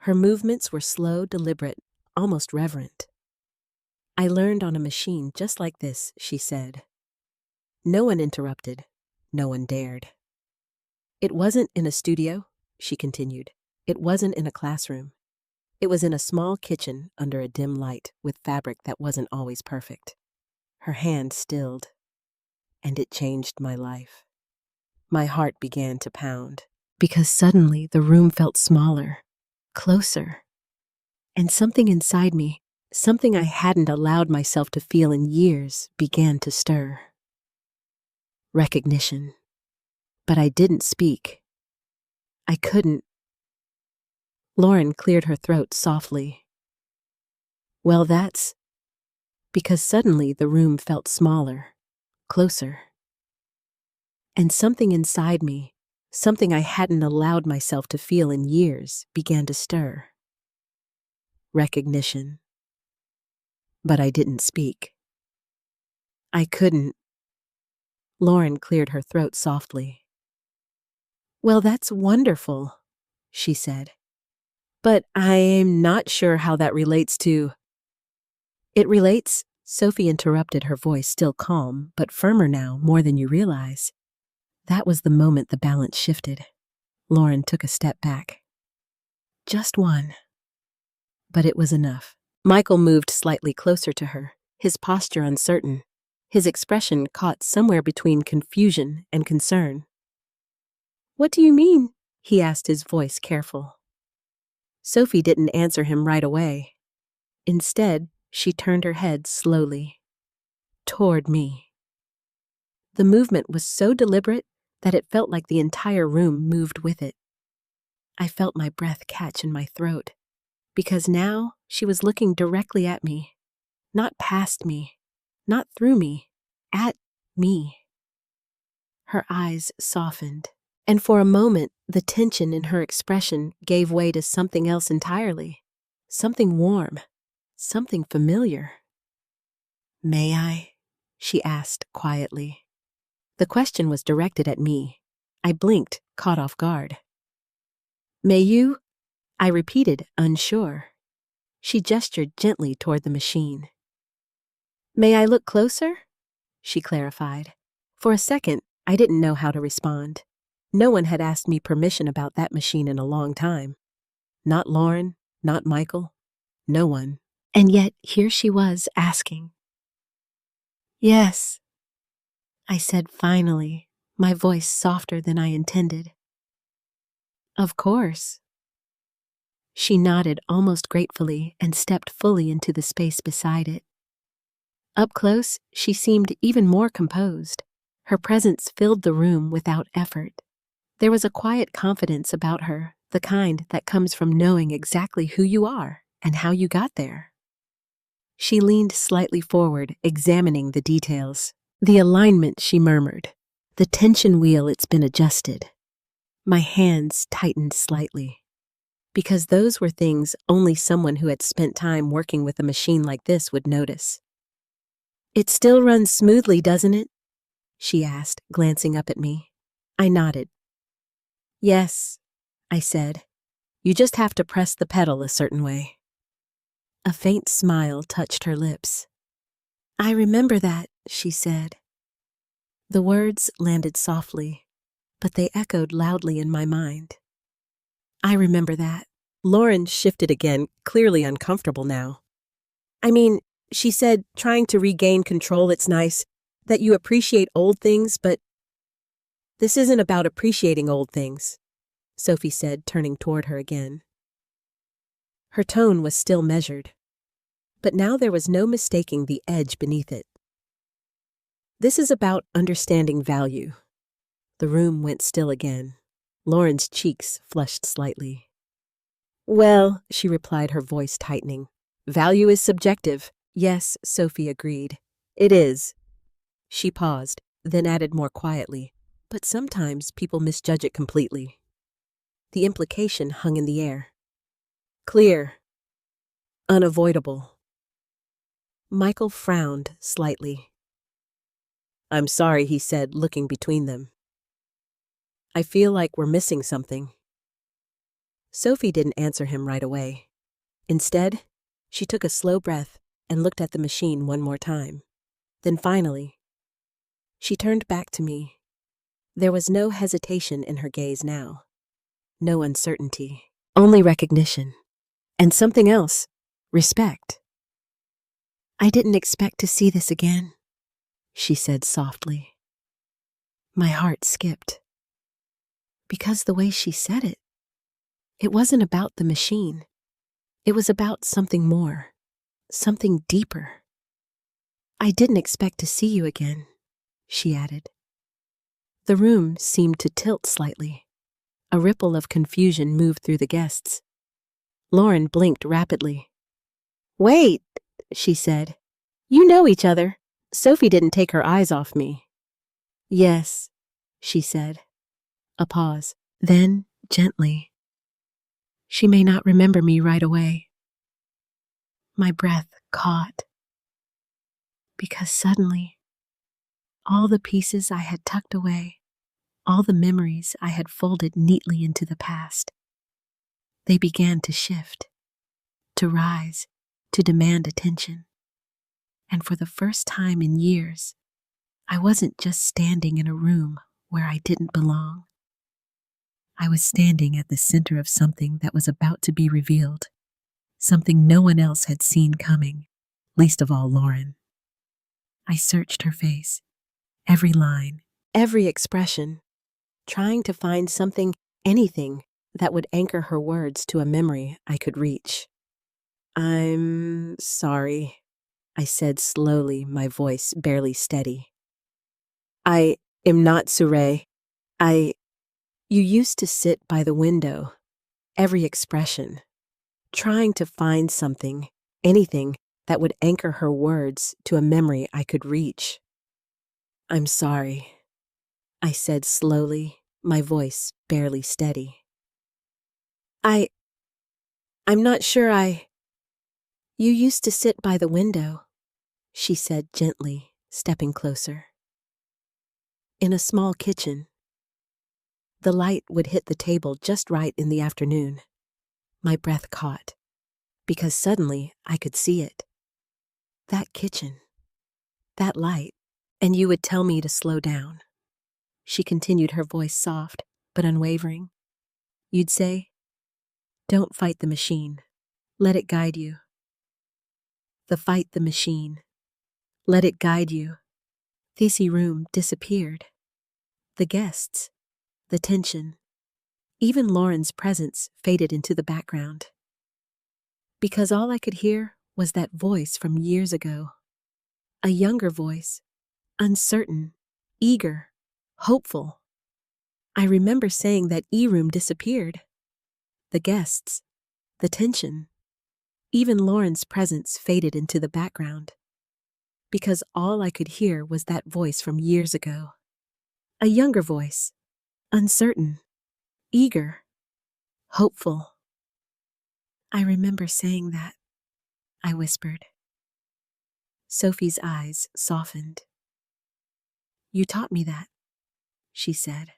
A: Her movements were slow, deliberate, almost reverent. "I learned on a machine just like this," she said. No one interrupted. No one dared. "It wasn't in a studio," she continued. "It wasn't in a classroom. It was in a small kitchen under a dim light with fabric that wasn't always perfect." Her hand stilled, and it changed my life. My heart began to pound, because suddenly the room felt smaller, closer, and something inside me, something I hadn't allowed myself to feel in years, began to stir. Recognition. But I didn't speak. I couldn't. Lauren cleared her throat softly. "Well, that's..." Because suddenly the room felt smaller, closer. And something inside me, something I hadn't allowed myself to feel in years, began to stir. Recognition. But I didn't speak. I couldn't. Lauren cleared her throat softly. "Well, that's wonderful," she said. "But I'm not sure how that relates to..." "It relates," Sophie interrupted, her voice still calm, but firmer now, more than you realize. That was the moment the balance shifted. Lauren took a step back. Just one. But it was enough. Michael moved slightly closer to her, his posture uncertain, his expression caught somewhere between confusion and concern. "What do you mean?" he asked, his voice careful. Sophie didn't answer him right away. Instead, she turned her head slowly, toward me. The movement was so deliberate that it felt like the entire room moved with it. I felt my breath catch in my throat, because now she was looking directly at me, not past me, not through me, at me. Her eyes softened, and for a moment the tension in her expression gave way to something else entirely, something warm, something familiar. "May I?" she asked quietly. The question was directed at me. I blinked, caught off guard. "May you?" I repeated, unsure. She gestured gently toward the machine. "May I look closer?" she clarified. For a second, I didn't know how to respond. No one had asked me permission about that machine in a long time. Not Lauren, not Michael, no one. And yet, here she was asking. "Yes," I said finally, my voice softer than I intended. "Of course." She nodded almost gratefully and stepped fully into the space beside it. Up close, she seemed even more composed. Her presence filled the room without effort. There was a quiet confidence about her, the kind that comes from knowing exactly who you are and how you got there. She leaned slightly forward, examining the details. "The alignment," she murmured. "The tension wheel, it's been adjusted." My hands tightened slightly, because those were things only someone who had spent time working with a machine like this would notice. "It still runs smoothly, doesn't it?" she asked, glancing up at me. I nodded. "Yes," I said. "You just have to press the pedal a certain way." A faint smile touched her lips. "I remember that," she said. The words landed softly, but they echoed loudly in my mind. "I remember that." Lauren shifted again, clearly uncomfortable now. "I mean, she said, trying to regain control, it's nice that you appreciate old things, but this isn't about appreciating old things," Sophie said, turning toward her again. Her tone was still measured, but now there was no mistaking the edge beneath it. "This is about understanding value." The room went still again. Lauren's cheeks flushed slightly. "Well," she replied, her voice tightening, "value is subjective." "Yes," Sophie agreed. "It is." She paused, then added more quietly, "But sometimes people misjudge it completely." The implication hung in the air. Clear. Unavoidable. Michael frowned slightly. "I'm sorry," he said, looking between them. "I feel like we're missing something." Sophie didn't answer him right away. Instead, she took a slow breath and looked at the machine one more time. Then finally, she turned back to me. There was no hesitation in her gaze now. No uncertainty. Only recognition. And something else. Respect. "I didn't expect to see this again," she said softly. My heart skipped. Because the way she said it, it wasn't about the machine. It was about something more, something deeper. "I didn't expect to see you again," she added. The room seemed to tilt slightly. A ripple of confusion moved through the guests. Lauren blinked rapidly. "Wait," she said. "You know each other." Sophie didn't take her eyes off me. "Yes," she said. A pause. Then, gently, "She may not remember me right away." My breath caught. Because suddenly, all the pieces I had tucked away, all the memories I had folded neatly into the past, they began to shift, to rise, to demand attention. And for the first time in years, I wasn't just standing in a room where I didn't belong. I was standing at the center of something that was about to be revealed, something no one else had seen coming, least of all Lauren. I searched her face, every line, every expression, trying to find something, anything, that would anchor her words to a memory I could reach. "I'm sorry," I said slowly, my voice barely steady. "I am not Surey. You used to sit by the window, every expression, trying to find something, anything that would anchor her words to a memory I could reach. I'm sorry, I said slowly, my voice barely steady. I'm not sure You used to sit by the window, she said gently, stepping closer. In a small kitchen. The light would hit the table just right in the afternoon. My breath caught, because suddenly I could see it. That kitchen, that light, and you would tell me to slow down. She continued, her voice soft but unwavering. You'd say, don't fight the machine. Let it guide you. Fight the machine. Let it guide you. The AC room disappeared. The guests, the tension, even Lauren's presence faded into the background. Because all I could hear was that voice from years ago. A younger voice, uncertain, eager, hopeful. I remember saying that E-room disappeared. The guests, the tension, even Lauren's presence faded into the background. Because all I could hear was that voice from years ago. A younger voice, uncertain, eager, hopeful. I remember saying that, I whispered. Sophie's eyes softened. You taught me that, she said.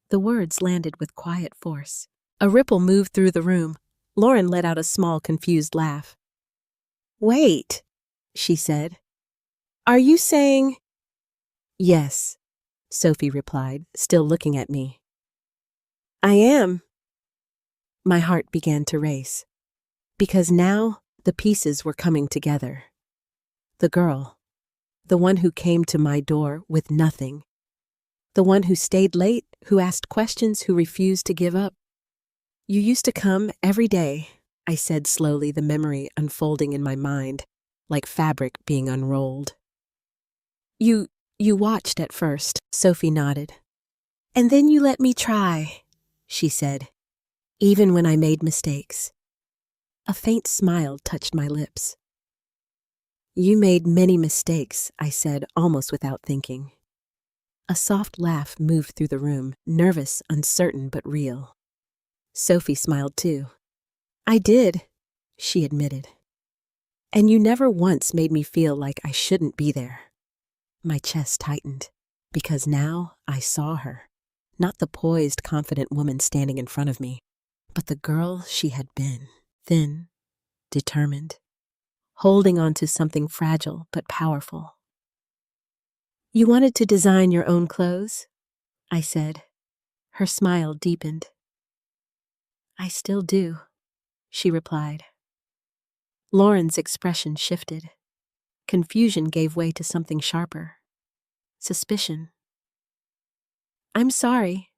A: The words landed with quiet force. A ripple moved through the room. Lauren let out a small, confused laugh. Wait, she said. Are you saying? Yes, Sophie replied, still looking at me. I am. My heart began to race, because now the pieces were coming together. The girl, the one who came to my door with nothing, the one who stayed late, who asked questions, who refused to give up. You used to come every day, I said slowly, the memory unfolding in my mind, like fabric being unrolled. You watched at first, Sophie nodded. And then you let me try, she said, even when I made mistakes. A faint smile touched my lips. You made many mistakes, I said, almost without thinking. A soft laugh moved through the room, nervous, uncertain, but real. Sophie smiled too. I did, she admitted. And you never once made me feel like I shouldn't be there. My chest tightened, because now I saw her, not the poised, confident woman standing in front of me, but the girl she had been, thin, determined, holding on to something fragile but powerful. You wanted to design your own clothes? I said. Her smile deepened. I still do, she replied. Lauren's expression shifted. Confusion gave way to something sharper. Suspicion. I'm sorry,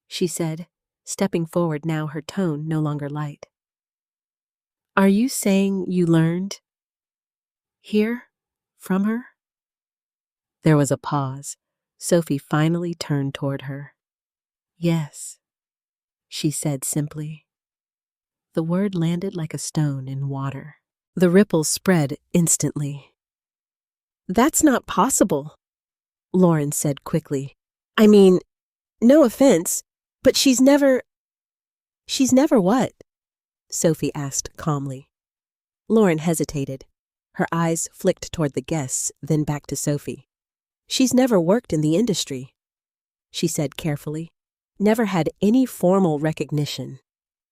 A: she said, stepping forward now, her tone no longer light. Are you saying you learned here from her? There was a pause. Sophie finally turned toward her. Yes, she said simply. The word landed like a stone in water. The ripples spread instantly. That's not possible, Lauren said quickly. I mean, no offense, but she's never what? Sophie asked calmly. Lauren hesitated. Her eyes flicked toward the guests, then back to Sophie. She's never worked in the industry, she said carefully. Never had any formal recognition.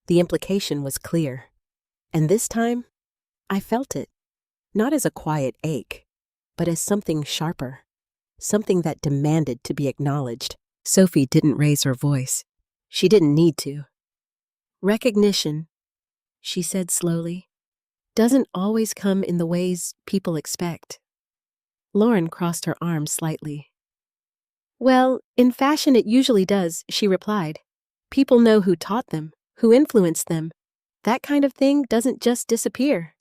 A: The implication was clear. And this time, I felt it, not as a quiet ache, but as something sharper, something that demanded to be acknowledged. Sophie didn't raise her voice. She didn't need to. Recognition, she said slowly, doesn't always come in the ways people expect. Lauren crossed her arms slightly. Well, in fashion it usually does, she replied. People know who taught them, who influenced them. That kind of thing doesn't just disappear.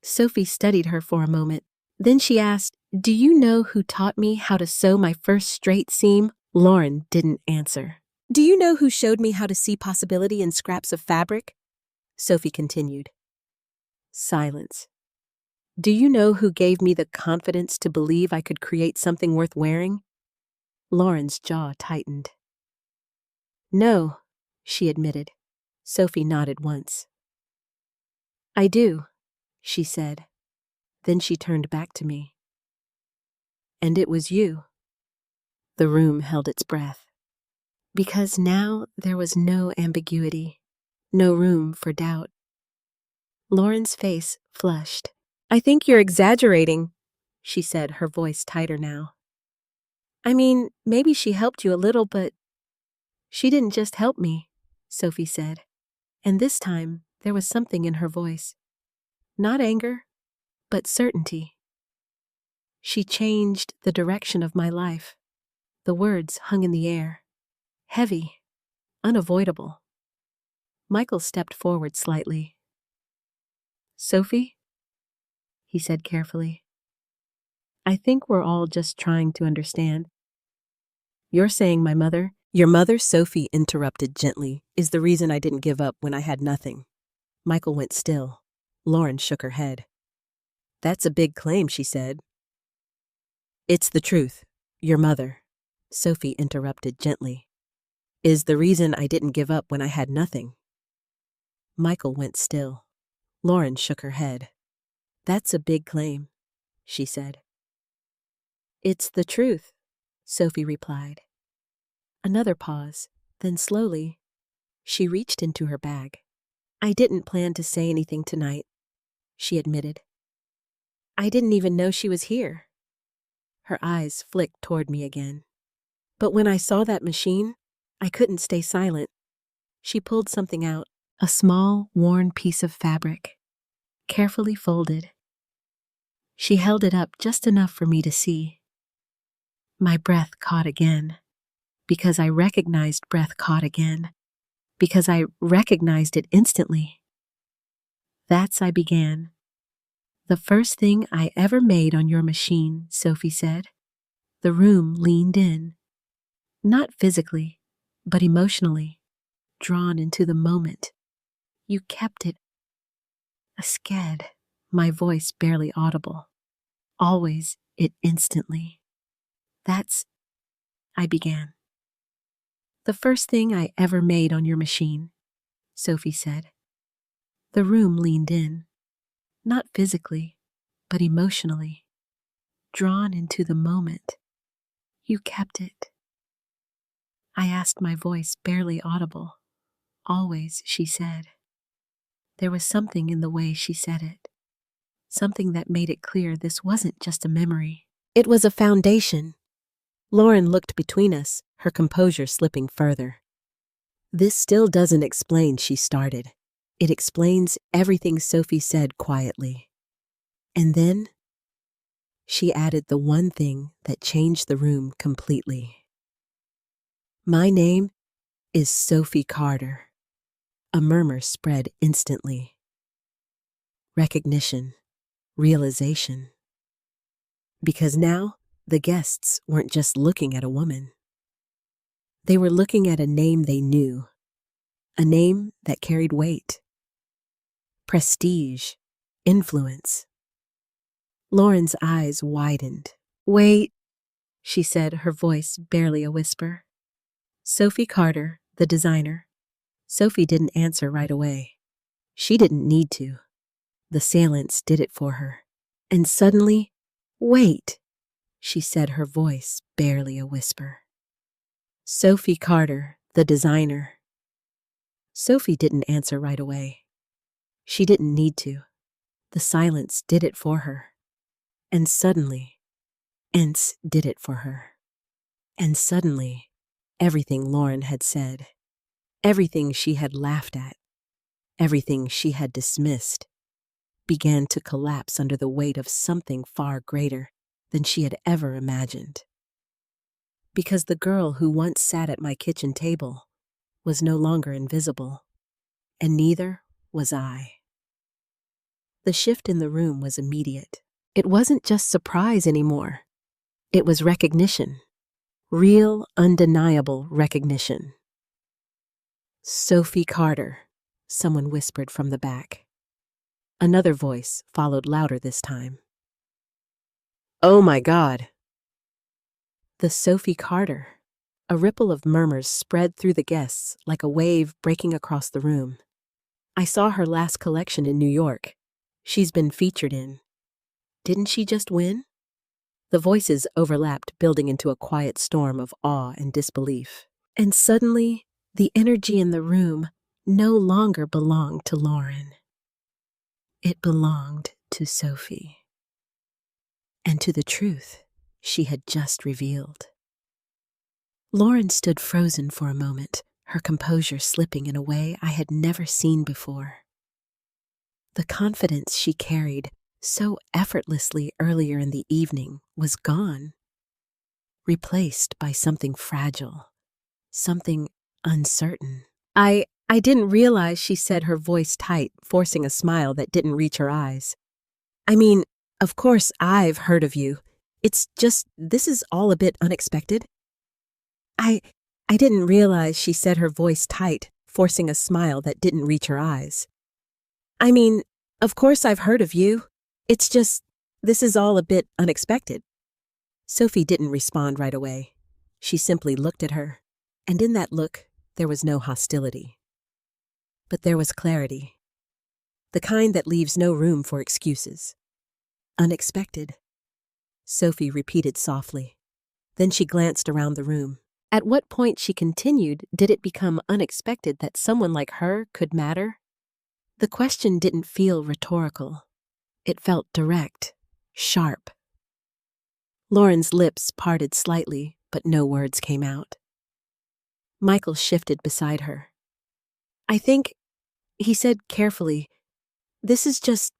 A: Sophie studied her for a moment. Then she asked, Do you know who taught me how to sew my first straight seam Lauren didn't answer. Do you know who showed me how to see possibility in scraps of fabric? Sophie continued. Silence. Do you know who gave me the confidence to believe I could create something worth wearing? Lauren's jaw tightened. No, she admitted. Sophie nodded once. I do, she said. Then she turned back to me. And it was you. The room held its breath. Because now there was no ambiguity, no room for doubt. Lauren's face flushed. I think you're exaggerating, she said, her voice tighter now. I mean, maybe she helped you a little, but she didn't just help me, Sophie said. And this time there was something in her voice. Not anger, but certainty. She changed the direction of my life. The words hung in the air, heavy, unavoidable. Michael stepped forward slightly. Sophie, he said carefully, I think we're all just trying to understand. You're saying my mother? Your mother, Sophie interrupted gently, is the reason I didn't give up when I had nothing. Michael went still. Lauren shook her head. That's a big claim, she said. It's the truth. Your mother, Sophie interrupted gently, is the reason I didn't give up when I had nothing. Michael went still. Lauren shook her head. That's a big claim, she said. It's the truth, Sophie replied. Another pause, then slowly, she reached into her bag. I didn't plan to say anything tonight, she admitted. I didn't even know she was here. Her eyes flicked toward me again. But when I saw that machine, I couldn't stay silent. She pulled something out, a small, worn piece of fabric, carefully folded. She held it up just enough for me to see. My breath caught again, because I recognized breath caught again, because I recognized it instantly. That's I began. The first thing I ever made on your machine, Sophie said. The room leaned in, not physically, but emotionally, drawn into the moment. You kept it. A sked, my voice barely audible. Always it instantly. That's, I began. The first thing I ever made on your machine, Sophie said. The room leaned in, not physically, but emotionally, drawn into the moment. You kept it. I asked, my voice barely audible. Always, she said. There was something in the way she said it. Something that made it clear this wasn't just a memory. It was a foundation. Lauren looked between us, her composure slipping further. This still doesn't explain, she started. It explains everything, Sophie said quietly. And then she added the one thing that changed the room completely. My name is Sophie Carter. A murmur spread instantly. Recognition, realization. Because now the guests weren't just looking at a woman. They were looking at a name they knew, a name that carried weight, prestige, influence. Lauren's eyes widened. Wait, she said, her voice barely a whisper. Sophie Carter, the designer. Sophie didn't answer right away. She didn't need to. The silence did it for her. And suddenly, wait, she said, her voice barely a whisper. Sophie Carter, the designer. Sophie didn't answer right away. She didn't need to. The silence did it for her. And suddenly, Ents did it for her. And suddenly, everything Lauren had said, everything she had laughed at, everything she had dismissed, began to collapse under the weight of something far greater than she had ever imagined. Because the girl who once sat at my kitchen table was no longer invisible, and neither was I. The shift in the room was immediate. It wasn't just surprise anymore. It was recognition. Real, undeniable recognition. "Sophie Carter," someone whispered from the back. Another voice followed louder this time. "Oh my God." The Sophie Carter. A ripple of murmurs spread through the guests like a wave breaking across the room. "I saw her last collection in New York. She's been featured in." "Didn't she just win?" The voices overlapped, building into a quiet storm of awe and disbelief. And suddenly, the energy in the room no longer belonged to Lauren. It belonged to Sophie. And to the truth she had just revealed. Lauren stood frozen for a moment, her composure slipping in a way I had never seen before. The confidence she carried so effortlessly earlier in the evening was gone, replaced by something fragile, something uncertain. I didn't realize," she said, her voice tight, forcing a smile that didn't reach her eyes. "I mean, of course I've heard of you. It's just, this is all a bit unexpected." I didn't realize," she said, her voice tight, forcing a smile that didn't reach her eyes. "I mean, of course I've heard of you. It's just, this is all a bit unexpected." Sophie didn't respond right away. She simply looked at her, and in that look, there was no hostility. But there was clarity. The kind that leaves no room for excuses. "Unexpected," Sophie repeated softly. Then she glanced around the room. At what point, she continued, did it become unexpected that someone like her could matter? The question didn't feel rhetorical. It felt direct, sharp. Lauren's lips parted slightly, but no words came out. Michael shifted beside her. "I think," he said carefully, "this is just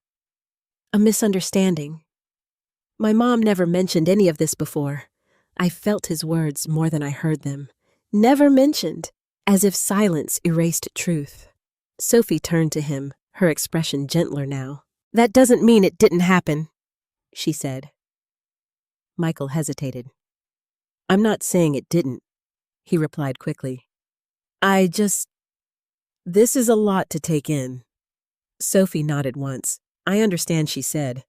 A: a misunderstanding. My mom never mentioned any of this before." I felt his words more than I heard them. Never mentioned, as if silence erased truth. Sophie turned to him, her expression gentler now. "That doesn't mean it didn't happen," she said. Michael hesitated. "I'm not saying it didn't," he replied quickly. This is a lot to take in." Sophie nodded once. "I understand," she said.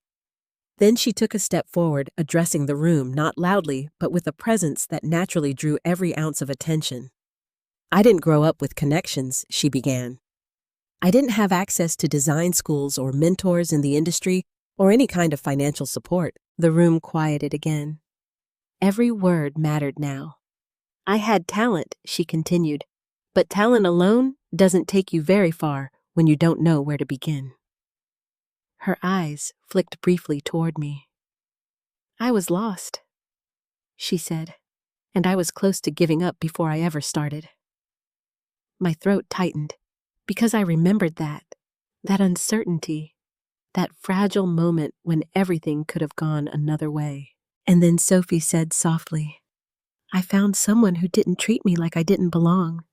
A: Then she took a step forward, addressing the room, not loudly, but with a presence that naturally drew every ounce of attention. "I didn't grow up with connections," she began. "I didn't have access to design schools or mentors in the industry or any kind of financial support." The room quieted again. Every word mattered now. "I had talent," she continued, "but talent alone doesn't take you very far when you don't know where to begin." Her eyes flicked briefly toward me. "I was lost," she said, "and I was close to giving up before I ever started." My throat tightened, because I remembered that uncertainty, that fragile moment when everything could have gone another way. And then Sophie said softly, "I found someone who didn't treat me like I didn't belong."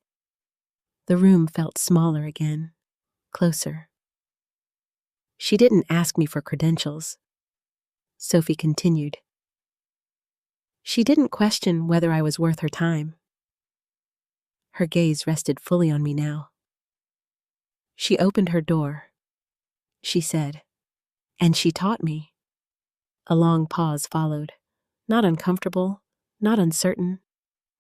A: The room felt smaller again, closer. "She didn't ask me for credentials," Sophie continued. "She didn't question whether I was worth her time." Her gaze rested fully on me now. "She opened her door," she said, "and she taught me." A long pause followed, not uncomfortable, not uncertain,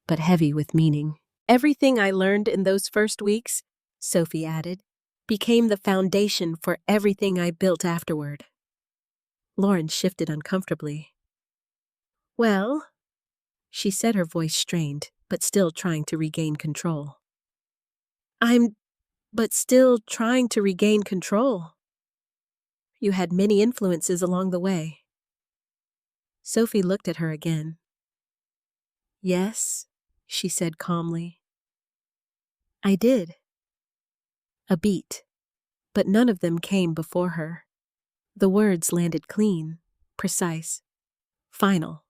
A: but heavy with meaning. "Everything I learned in those first weeks," Sophie added, "became the foundation for everything I built afterward." Lauren shifted uncomfortably. "Well," she said, her voice strained, but still trying to regain control. But still trying to regain control. You had many influences along the way." Sophie looked at her again. "Yes," she said calmly. "I did." A beat, but none of them came before her. The words landed clean, precise, final.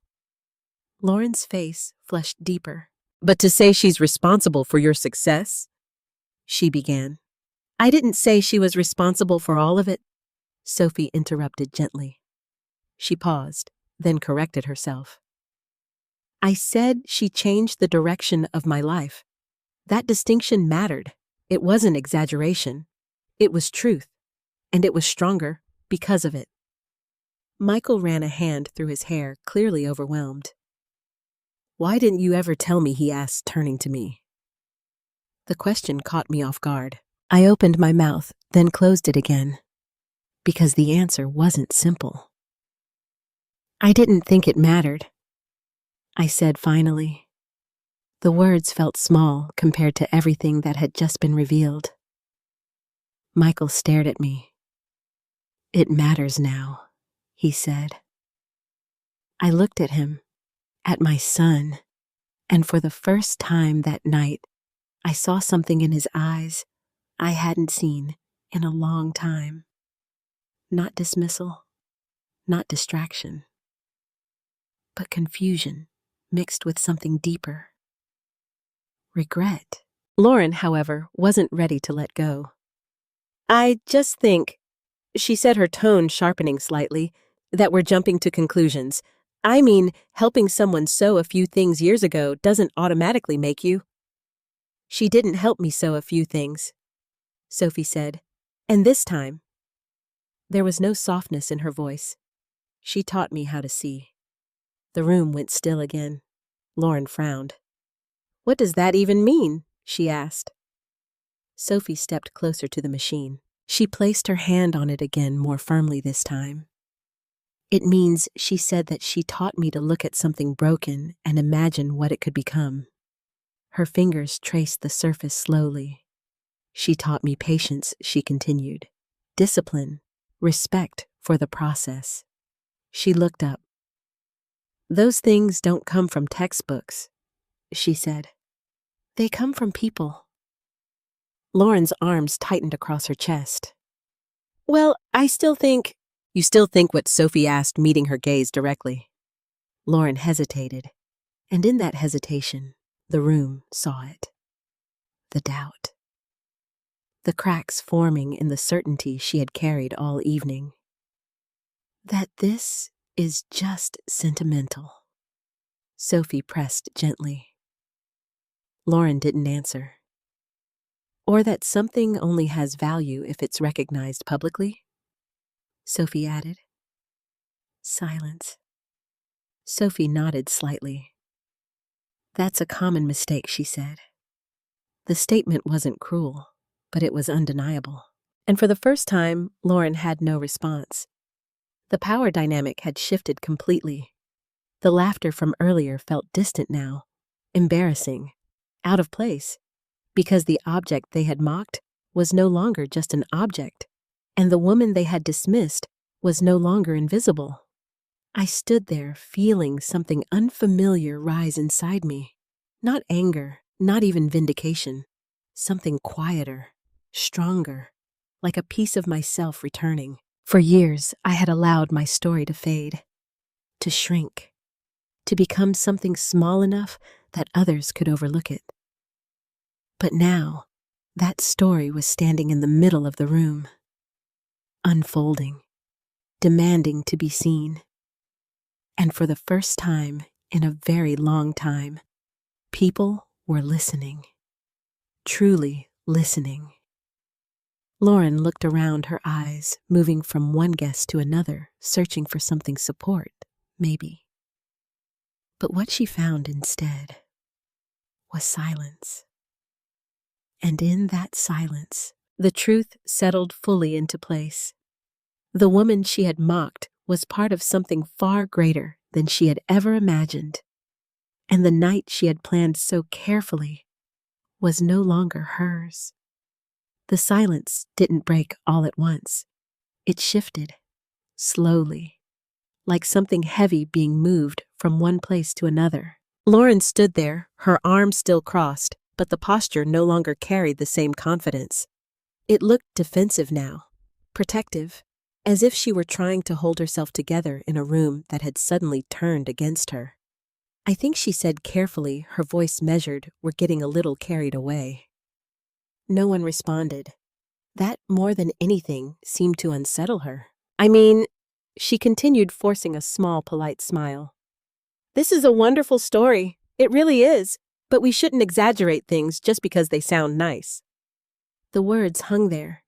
A: Lauren's face flushed deeper. "But to say she's responsible for your success?" she began. "I didn't say she was responsible for all of it," Sophie interrupted gently. She paused, then corrected herself. I said she changed the direction of my life. That distinction mattered. It wasn't exaggeration. It was truth, and it was stronger because of it. Michael ran a hand through his hair, clearly overwhelmed. "Why didn't you ever tell me?" he asked, turning to me. The question caught me off guard. I opened my mouth, then closed it again, because the answer wasn't simple. "I didn't think it mattered," I said finally. The words felt small compared to everything that had just been revealed. Michael stared at me. "It matters now," he said. I looked at him, at my son, and for the first time that night, I saw something in his eyes I hadn't seen in a long time. Not dismissal, not distraction, but confusion mixed with something deeper. Regret. Lauren, however, wasn't ready to let go. "I just think," she said, her tone sharpening slightly, "that we're jumping to conclusions. I mean, helping someone sew a few things years ago doesn't automatically make you." "She didn't help me sew a few things," Sophie said. "And this time." There was no softness in her voice. She taught me how to see. The room went still again. Lauren frowned. "What does that even mean?" she asked. Sophie stepped closer to the machine. She placed her hand on it again, more firmly this time. "It means," she said, "that she taught me to look at something broken and imagine what it could become." Her fingers traced the surface slowly. "She taught me patience," she continued. "Discipline, respect for the process." She looked up. "Those things don't come from textbooks," she said. "They come from people." Lauren's arms tightened across her chest. "Well, I still think—" "You still think what Sophie asked," meeting her gaze directly. Lauren hesitated, and in that hesitation, the room saw it. The doubt. The cracks forming in the certainty she had carried all evening. "That this is just sentimental," Sophie pressed gently. Lauren didn't answer. "Or that something only has value if it's recognized publicly," Sophie added. Silence. Sophie nodded slightly. "That's a common mistake," she said. The statement wasn't cruel, but it was undeniable. And for the first time, Lauren had no response. The power dynamic had shifted completely. The laughter from earlier felt distant now, embarrassing, out of place, because the object they had mocked was no longer just an object, and the woman they had dismissed was no longer invisible. I stood there feeling something unfamiliar rise inside me. Not anger, not even vindication. Something quieter, stronger, like a piece of myself returning. For years, I had allowed my story to fade, to shrink, to become something small enough that others could overlook it. But now, that story was standing in the middle of the room, unfolding, demanding to be seen. And for the first time in a very long time, people were listening, truly listening. Lauren looked around, her eyes moving from one guest to another, searching for something support, maybe. But what she found instead was silence. And in that silence, the truth settled fully into place. The woman she had mocked was part of something far greater than she had ever imagined. And the night she had planned so carefully was no longer hers. The silence didn't break all at once. It shifted, slowly, like something heavy being moved from one place to another. Lauren stood there, her arms still crossed, but the posture no longer carried the same confidence. It looked defensive now, protective, as if she were trying to hold herself together in a room that had suddenly turned against her. I think she said carefully, her voice measured, "We're getting a little carried away." No one responded. That, more than anything, seemed to unsettle her. "I mean," she continued, forcing a small, polite smile, This is a wonderful story. It really is. But we shouldn't exaggerate things just because they sound nice. The words hung there,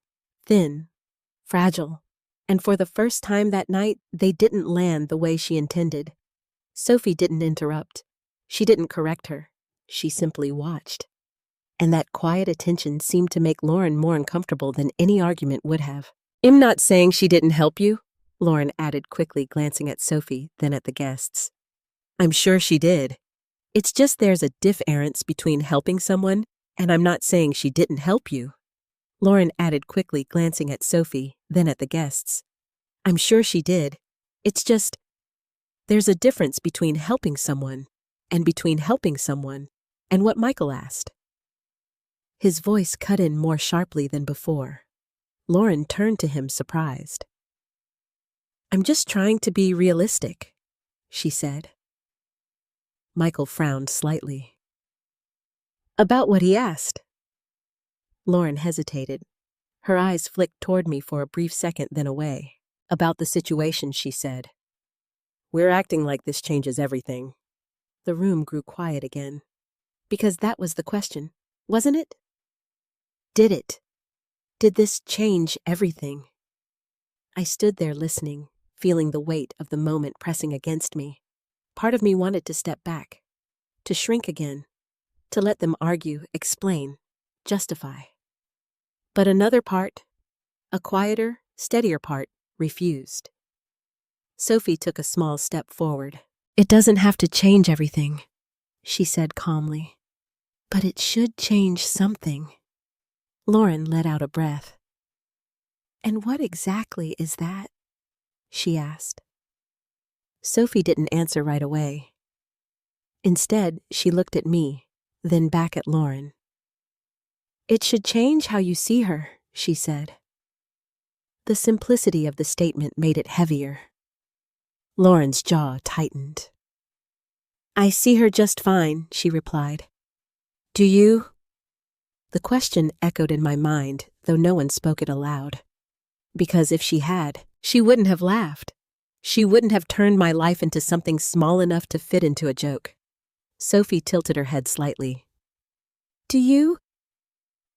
A: thin, fragile, and for the first time that night, they didn't land the way she intended. Sophie didn't interrupt. She didn't correct her. She simply watched. And that quiet attention seemed to make Lauren more uncomfortable than any argument would have. "I'm not saying she didn't help you," Lauren added quickly, glancing at Sophie, then at the guests. "I'm sure she did. It's just there's a difference between helping someone, and I'm not saying she didn't help you." Lauren added quickly, glancing at Sophie, then at the guests. "I'm sure she did. It's just there's a difference between helping someone and what Michael asked." His voice cut in more sharply than before. Lauren turned to him, surprised. "I'm just trying to be realistic," she said. Michael frowned slightly. "About what he asked?" Lauren hesitated. Her eyes flicked toward me for a brief second, then away. "About the situation," she said. "We're acting like this changes everything." The room grew quiet again. Because that was the question, wasn't it? Did it? Did this change everything? I stood there listening, feeling the weight of the moment pressing against me. Part of me wanted to step back, to shrink again, to let them argue, explain, justify. But another part, a quieter, steadier part, refused. Sophie took a small step forward. "It doesn't have to change everything," she said calmly. "But it should change something." Lauren let out a breath. "And what exactly is that?" she asked. Sophie didn't answer right away. Instead, she looked at me, then back at Lauren. "It should change how you see her," she said. The simplicity of the statement made it heavier. Lauren's jaw tightened. "I see her just fine," she replied. "Do you?" The question echoed in my mind, though no one spoke it aloud. Because if she had, she wouldn't have laughed. She wouldn't have turned my life into something small enough to fit into a joke. Sophie tilted her head slightly. "Do you?"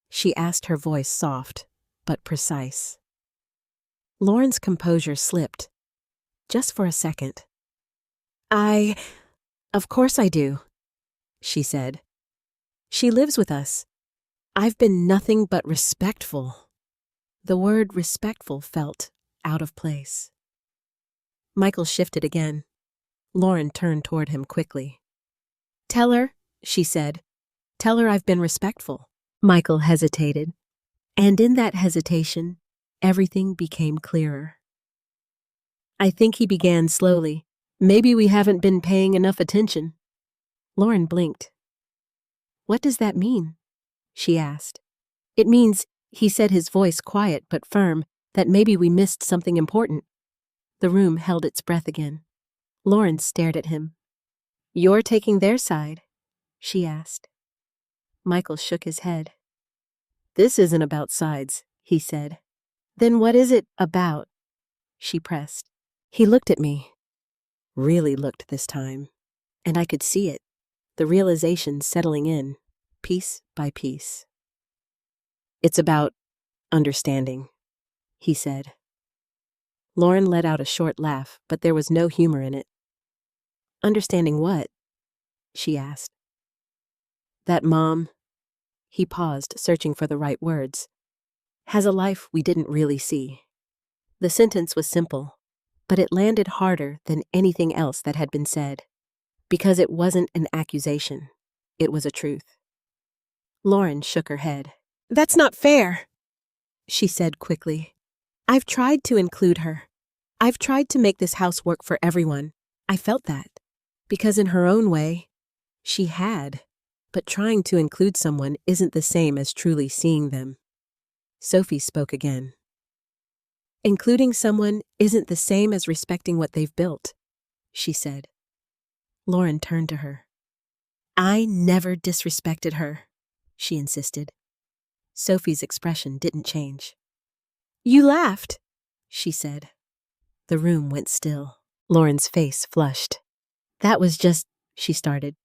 A: she asked, her voice soft, but precise. Lauren's composure slipped, just for a second. Of course I do," she said. "She lives with us. I've been nothing but respectful." The word respectful felt out of place. Michael shifted again. Lauren turned toward him quickly. "Tell her," she said. "Tell her I've been respectful." Michael hesitated, and in that hesitation, everything became clearer. I think he began slowly. "Maybe we haven't been paying enough attention." Lauren blinked. "What does that mean?" she asked. "It means," he said, his voice quiet but firm, "that maybe we missed something important." The room held its breath again. Lauren stared at him. "You're taking their side?" she asked. Michael shook his head. "This isn't about sides," he said. "Then what is it about?" she pressed. He looked at me. Really looked this time. And I could see it, the realization settling in, piece by piece. "It's about understanding," he said. Lauren let out a short laugh, but there was no humor in it. "Understanding what?" she asked. "That Mom," he paused, searching for the right words, "has a life we didn't really see." The sentence was simple, but it landed harder than anything else that had been said, because it wasn't an accusation, it was a truth. Lauren shook her head. "That's not fair," she said quickly. "I've tried to include her. I've tried to make this house work for everyone. I felt that. Because in her own way, she had. But trying to include someone isn't the same as truly seeing them." Sophie spoke again. "Including someone isn't the same as respecting what they've built," she said. Lauren turned to her. "I never disrespected her," she insisted. Sophie's expression didn't change. "You laughed," she said. The room went still. Lauren's face flushed. That was just, she started.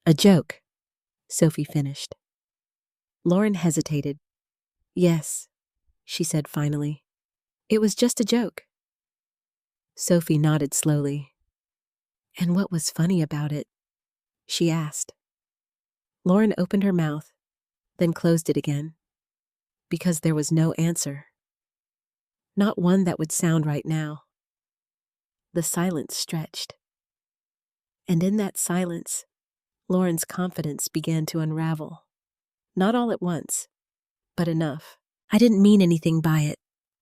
A: A joke, Sophie finished. Lauren hesitated. Yes, she said finally. It was just a joke. Sophie nodded slowly. And what was funny about it? She asked. Lauren opened her mouth, then closed it again, because there was no answer. Not one that would sound right now. The silence stretched. And in that silence, Lauren's confidence began to unravel. Not all at once, but enough. I didn't mean anything by it,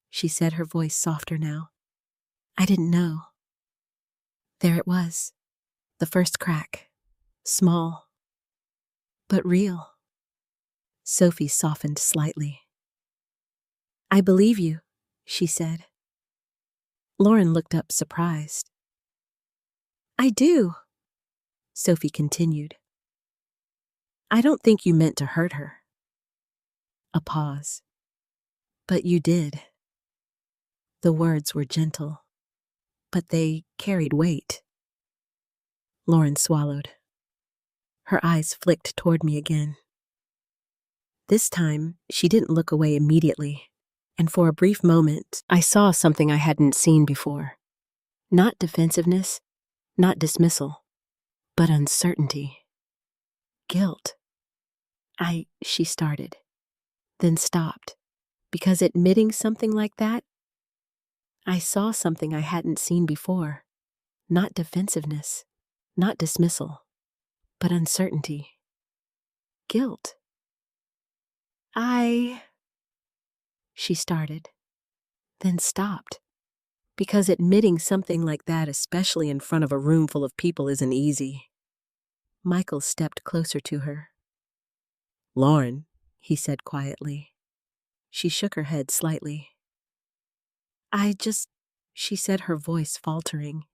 A: she said, her voice softer now. I didn't know. There it was, the first crack, small, but real. Sophie softened slightly. I believe you, she said. Lauren looked up surprised. I do, Sophie continued. I don't think you meant to hurt her. A pause. But you did. The words were gentle, but they carried weight. Lauren swallowed. Her eyes flicked toward me again. This time, she didn't look away immediately, and for a brief moment, I saw something I hadn't seen before. Not defensiveness, not dismissal, but uncertainty. Guilt. She started, then stopped, because admitting something like that, I saw something I hadn't seen before. Not defensiveness, not dismissal, but uncertainty. Guilt. She started, then stopped, because admitting something like that, especially in front of a room full of people, isn't easy. Michael stepped closer to her. Lauren, he said quietly. She shook her head slightly. She said, her voice faltering.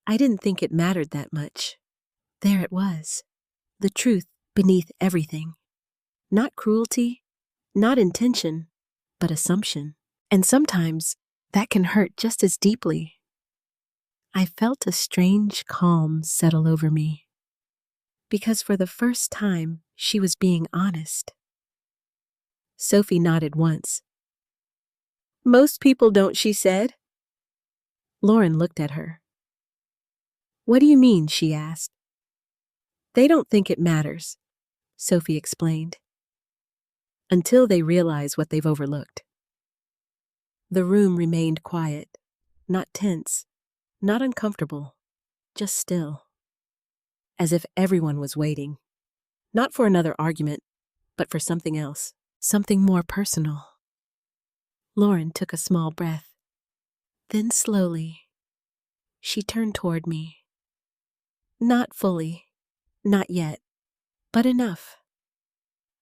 A: I didn't think it mattered that much. There it was, the truth beneath everything. Not cruelty, not intention, but assumption. And sometimes that can hurt just as deeply. I felt a strange calm settle over me, because for the first time, she was being honest. Sophie nodded once. Most people don't, she said. Lauren looked at her. What do you mean, she asked. They don't think it matters, Sophie explained, until they realize what they've overlooked. The room remained quiet, not tense, not uncomfortable, just still, as if everyone was waiting, not for another argument, but for something else, something more personal. Lauren took a small breath. Then slowly, she turned toward me. Not fully, not yet, but enough.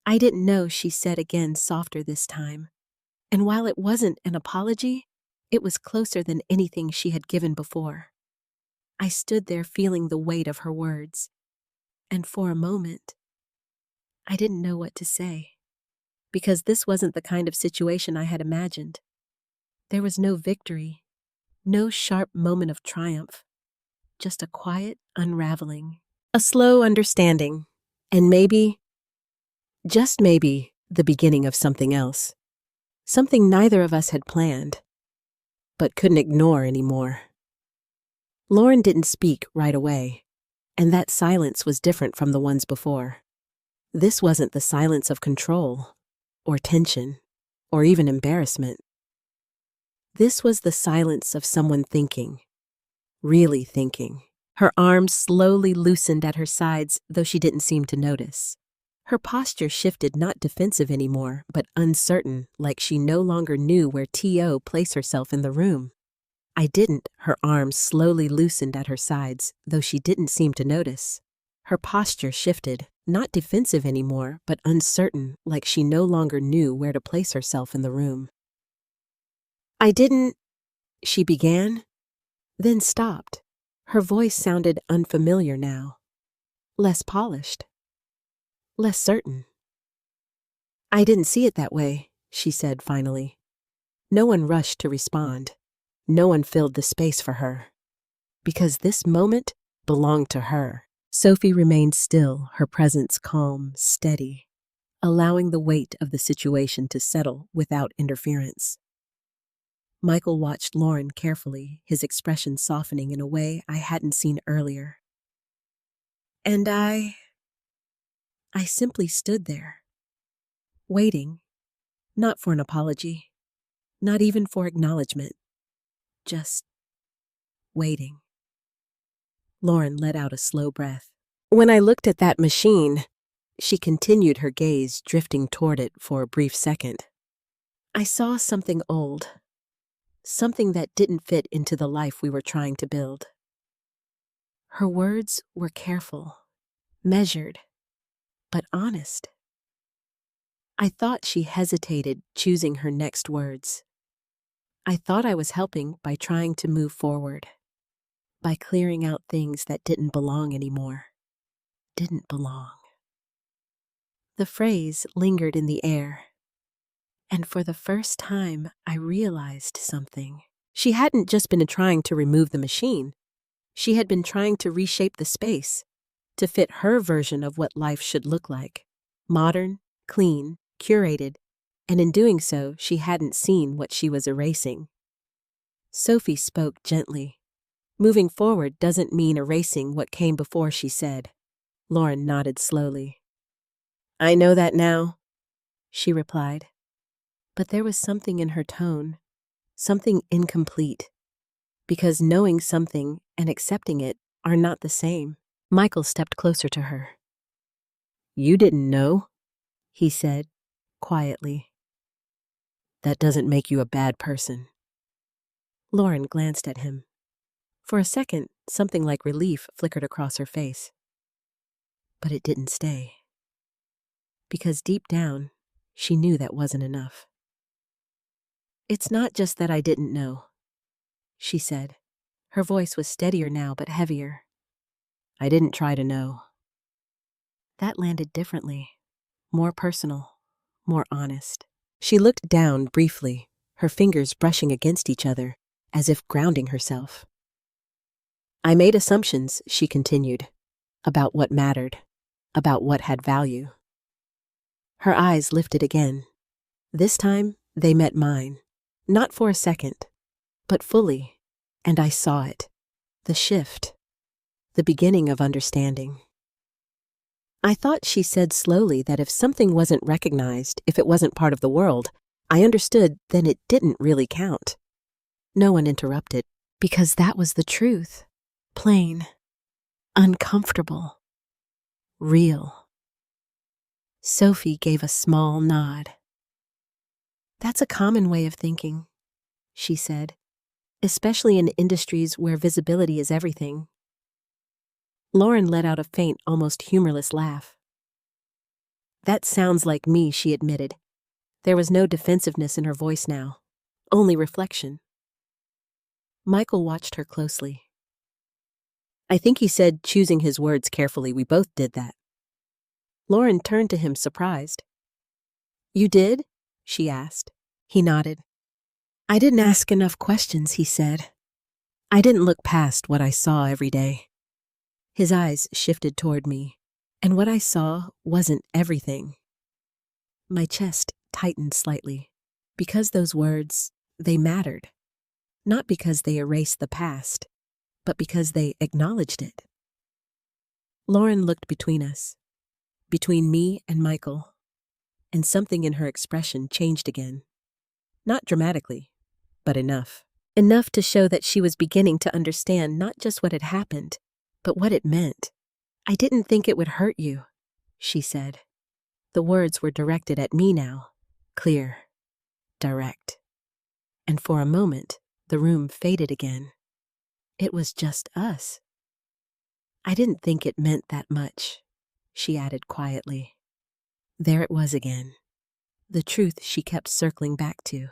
A: I didn't know, she said again, softer this time. And while it wasn't an apology, it was closer than anything she had given before. I stood there feeling the weight of her words, and for a moment, I didn't know what to say, because this wasn't the kind of situation I had imagined. There was no victory, no sharp moment of triumph, just a quiet unraveling, a slow understanding, and maybe, just maybe, the beginning of something else. Something neither of us had planned, but couldn't ignore anymore. Lauren didn't speak right away, and that silence was different from the ones before. This wasn't the silence of control, or tension, or even embarrassment. This was the silence of someone thinking, really thinking. Her arms slowly loosened at her sides, though she didn't seem to notice. Her posture shifted, not defensive anymore, but uncertain, like she no longer knew where to place herself in the room. Her arms slowly loosened at her sides, though she didn't seem to notice. Her posture shifted, not defensive anymore, but uncertain, like she no longer knew where to place herself in the room. She began, then stopped. Her voice sounded unfamiliar now, less polished, less certain. I didn't see it that way, she said finally. No one rushed to respond. No one filled the space for her. Because this moment belonged to her. Sophie remained still, her presence calm, steady, allowing the weight of the situation to settle without interference. Michael watched Lauren carefully, his expression softening in a way I hadn't seen earlier. And I simply stood there, waiting, not for an apology, not even for acknowledgement, just waiting. Lauren let out a slow breath. When I looked at that machine, she continued, her gaze drifting toward it for a brief second. I saw something old, something that didn't fit into the life we were trying to build. Her words were careful, measured, but honest. I thought she hesitated, choosing her next words. I thought I was helping by trying to move forward, by clearing out things that didn't belong anymore. Didn't belong. The phrase lingered in the air, and for the first time I realized something. She hadn't just been trying to remove the machine. She had been trying to reshape the space, to fit her version of what life should look like. Modern, clean, curated, and in doing so, she hadn't seen what she was erasing. Sophie spoke gently. Moving forward doesn't mean erasing what came before, she said. Lauren nodded slowly. I know that now, she replied. But there was something in her tone, something incomplete, because knowing something and accepting it are not the same. Michael stepped closer to her. You didn't know, he said, quietly. That doesn't make you a bad person. Lauren glanced at him. For a second, something like relief flickered across her face. But it didn't stay. Because deep down, she knew that wasn't enough. It's not just that I didn't know, she said. Her voice was steadier now, but heavier. I didn't try to know. That landed differently, more personal, more honest. She looked down briefly, her fingers brushing against each other, as if grounding herself. I made assumptions, she continued, about what mattered, about what had value. Her eyes lifted again. This time, they met mine, not for a second, but fully, and I saw it, the shift, the beginning of understanding. I thought she said slowly that if something wasn't recognized, if it wasn't part of the world, I understood then it didn't really count. No one interrupted, because that was the truth. Plain, uncomfortable, real. Sophie gave a small nod. That's a common way of thinking, she said, especially in industries where visibility is everything. Lauren let out a faint, almost humorless laugh. That sounds like me, she admitted. There was no defensiveness in her voice now, only reflection. Michael watched her closely. I think he said, choosing his words carefully, we both did that. Lauren turned to him, surprised. You did? She asked. He nodded. I didn't ask enough questions, he said. I didn't look past what I saw every day. His eyes shifted toward me, and what I saw wasn't everything. My chest tightened slightly, because those words, they mattered. Not because they erased the past, but because they acknowledged it. Lauren looked between us, between me and Michael, and something in her expression changed again. Not dramatically, but enough. Enough to show that she was beginning to understand not just what had happened, but what it meant. I didn't think it would hurt you, she said. The words were directed at me now, clear, direct. And for a moment, the room faded again. It was just us. I didn't think it meant that much, she added quietly. There it was again. The truth she kept circling back to.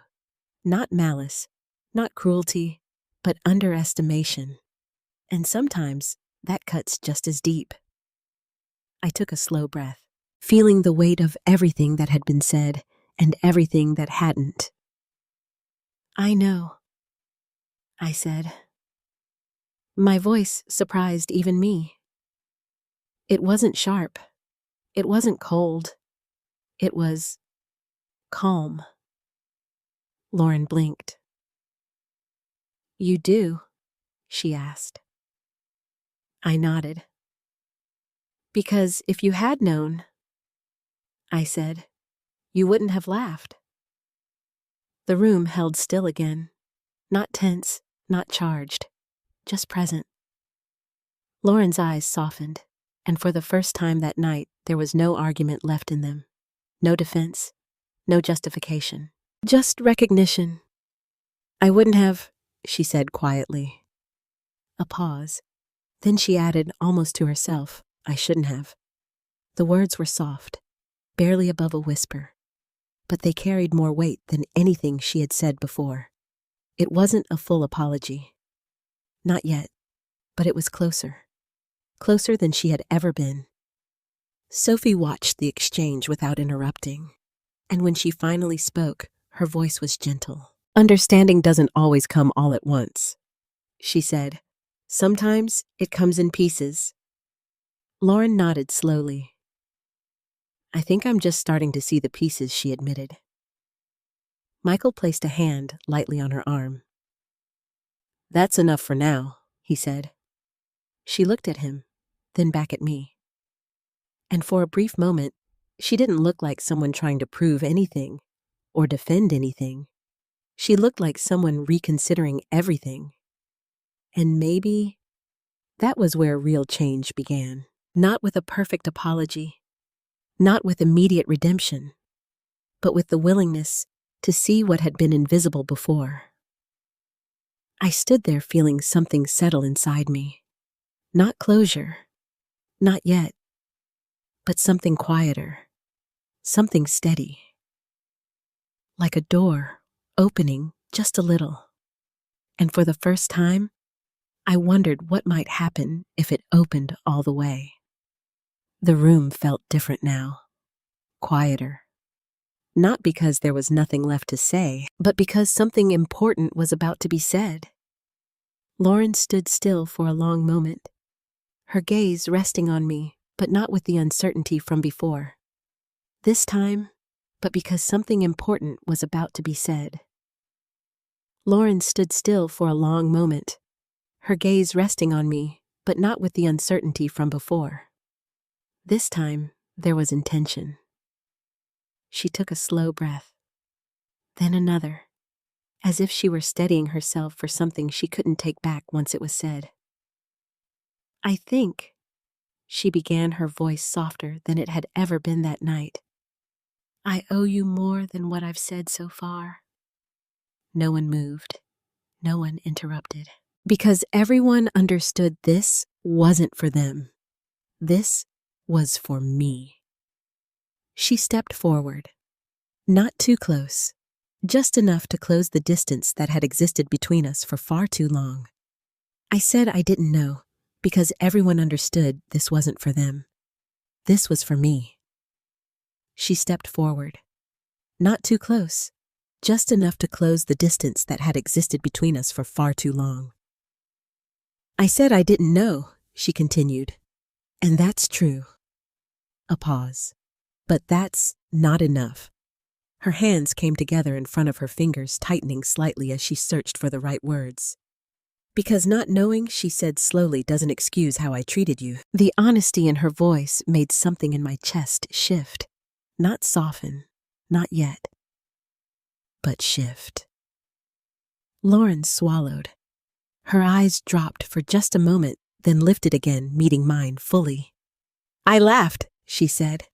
A: Not malice, not cruelty, but underestimation. And sometimes that cuts just as deep. I took a slow breath, feeling the weight of everything that had been said and everything that hadn't. I know, I said. My voice surprised even me. It wasn't sharp. It wasn't cold. It was calm. Lauren blinked. "You do?" she asked. I nodded. "Because if you had known," I said, "you wouldn't have laughed." The room held still again. Not tense, not charged, just present. Lauren's eyes softened, and for the first time that night, there was no argument left in them. No defense, no justification. Just recognition. "I wouldn't have," she said quietly. A pause. Then she added, almost to herself, "I shouldn't have." The words were soft, barely above a whisper, but they carried more weight than anything she had said before. It wasn't a full apology. Not yet, but it was closer. Closer than she had ever been. Sophie watched the exchange without interrupting, and when she finally spoke, her voice was gentle. "Understanding doesn't always come all at once," she said. "Sometimes it comes in pieces." Lauren nodded slowly. "I think I'm just starting to see the pieces," she admitted. Michael placed a hand lightly on her arm. "That's enough for now," he said. She looked at him, then back at me. And for a brief moment, she didn't look like someone trying to prove anything or defend anything. She looked like someone reconsidering everything. And maybe that was where real change began. Not with a perfect apology, not with immediate redemption, but with the willingness to see what had been invisible before. I stood there feeling something settle inside me. Not closure, not yet, but something quieter, something steady. Like a door opening just a little. And for the first time, I wondered what might happen if it opened all the way. The room felt different now, quieter. Not because there was nothing left to say, but because something important was about to be said. Lauren stood still for a long moment, her gaze resting on me, but not with the uncertainty from before. This time, but because something important was about to be said. Lauren stood still for a long moment, her gaze resting on me, but not with the uncertainty from before. This time, there was intention. She took a slow breath, then another, as if she were steadying herself for something she couldn't take back once it was said. "I think," she began, her voice softer than it had ever been that night, "I owe you more than what I've said so far." No one moved. No one interrupted. Because everyone understood this wasn't for them. This was for me. She stepped forward. Not too close. Just enough to close the distance that had existed between us for far too long. I said I didn't know, because everyone understood this wasn't for them. This was for me. She stepped forward. Not too close. Just enough to close the distance that had existed between us for far too long. "I said I didn't know," she continued. "And that's true." A pause. "But that's not enough." Her hands came together in front of her fingers, tightening slightly as she searched for the right words. "Because not knowing," she said slowly, "doesn't excuse how I treated you." The honesty in her voice made something in my chest shift. Not soften, not yet, but shift. Lauren swallowed. Her eyes dropped for just a moment, then lifted again, meeting mine fully. "I laughed," she said.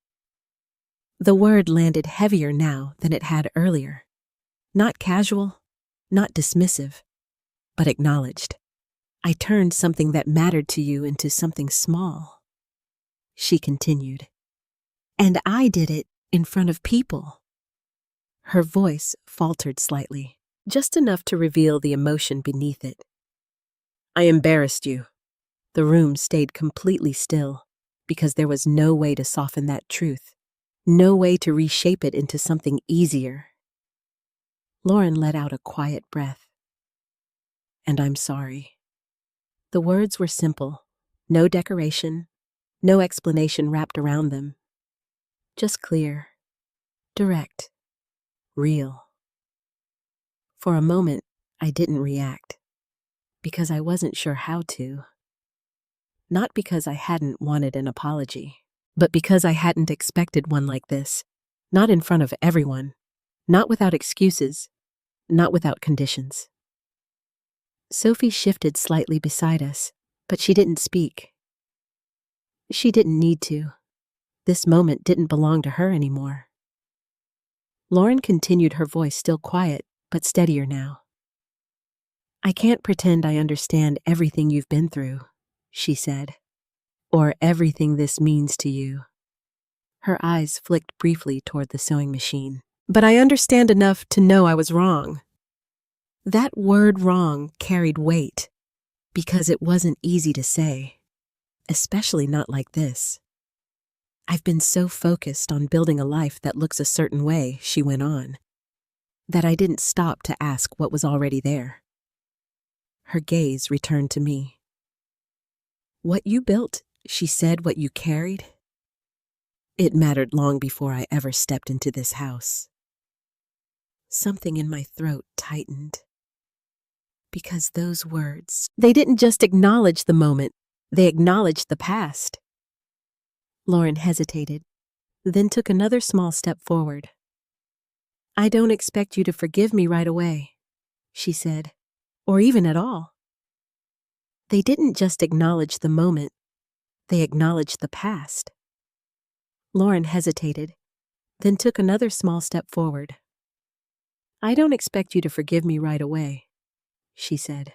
A: The word landed heavier now than it had earlier. Not casual, not dismissive, but acknowledged. "I turned something that mattered to you into something small," she continued. "And I did it in front of people." Her voice faltered slightly, just enough to reveal the emotion beneath it. "I embarrassed you." The room stayed completely still, because there was no way to soften that truth, no way to reshape it into something easier. Lauren let out a quiet breath. "And I'm sorry." The words were simple. No decoration, no explanation wrapped around them. Just clear, direct, real. For a moment, I didn't react, because I wasn't sure how to. Not because I hadn't wanted an apology, but because I hadn't expected one like this. Not in front of everyone, not without excuses, not without conditions. Sophie shifted slightly beside us, but she didn't speak. She didn't need to. This moment didn't belong to her anymore. Lauren continued, her voice still quiet, but steadier now. I can't pretend I understand everything you've been through, she said, or everything this means to you. Her eyes flicked briefly toward the sewing machine. But I understand enough to know I was wrong. That word wrong carried weight, because it wasn't easy to say, especially not like this. I've been so focused on building a life that looks a certain way, she went on, that I didn't stop to ask what was already there. Her gaze returned to me. What you built, she said, what you carried, it mattered long before I ever stepped into this house. Something in my throat tightened. Because those words, they didn't just acknowledge the moment, they acknowledged the past. Lauren hesitated, then took another small step forward. I don't expect you to forgive me right away, she said, or even at all. They didn't just acknowledge the moment, they acknowledged the past. Lauren hesitated, then took another small step forward. I don't expect you to forgive me right away, she said,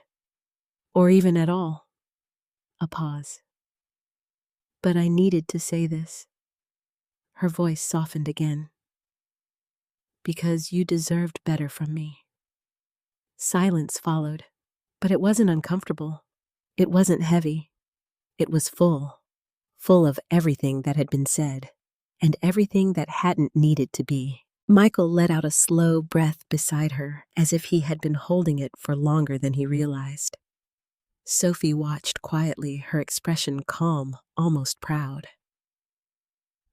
A: or even at all. A pause. But I needed to say this. Her voice softened again. Because you deserved better from me. Silence followed, but it wasn't uncomfortable. It wasn't heavy. It was full of everything that had been said, and everything that hadn't needed to be. Michael let out a slow breath beside her, as if he had been holding it for longer than he realized. Sophie watched quietly, her expression calm, almost proud.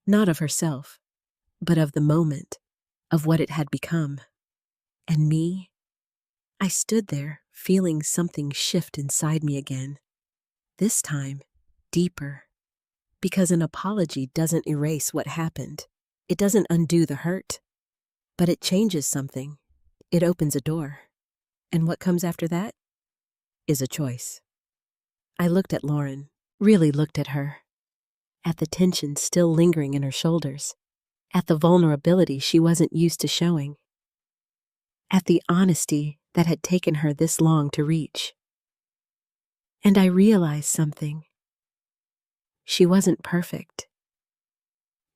A: Not of herself, but of the moment, of what it had become. And me? I stood there, feeling something shift inside me again. This time, deeper. Because an apology doesn't erase what happened. It doesn't undo the hurt. But it changes something. It opens a door. And what comes after that is a choice. I looked at Lauren, really looked at her. At the tension still lingering in her shoulders. At the vulnerability she wasn't used to showing. At the honesty that had taken her this long to reach. And I realized something. She wasn't perfect.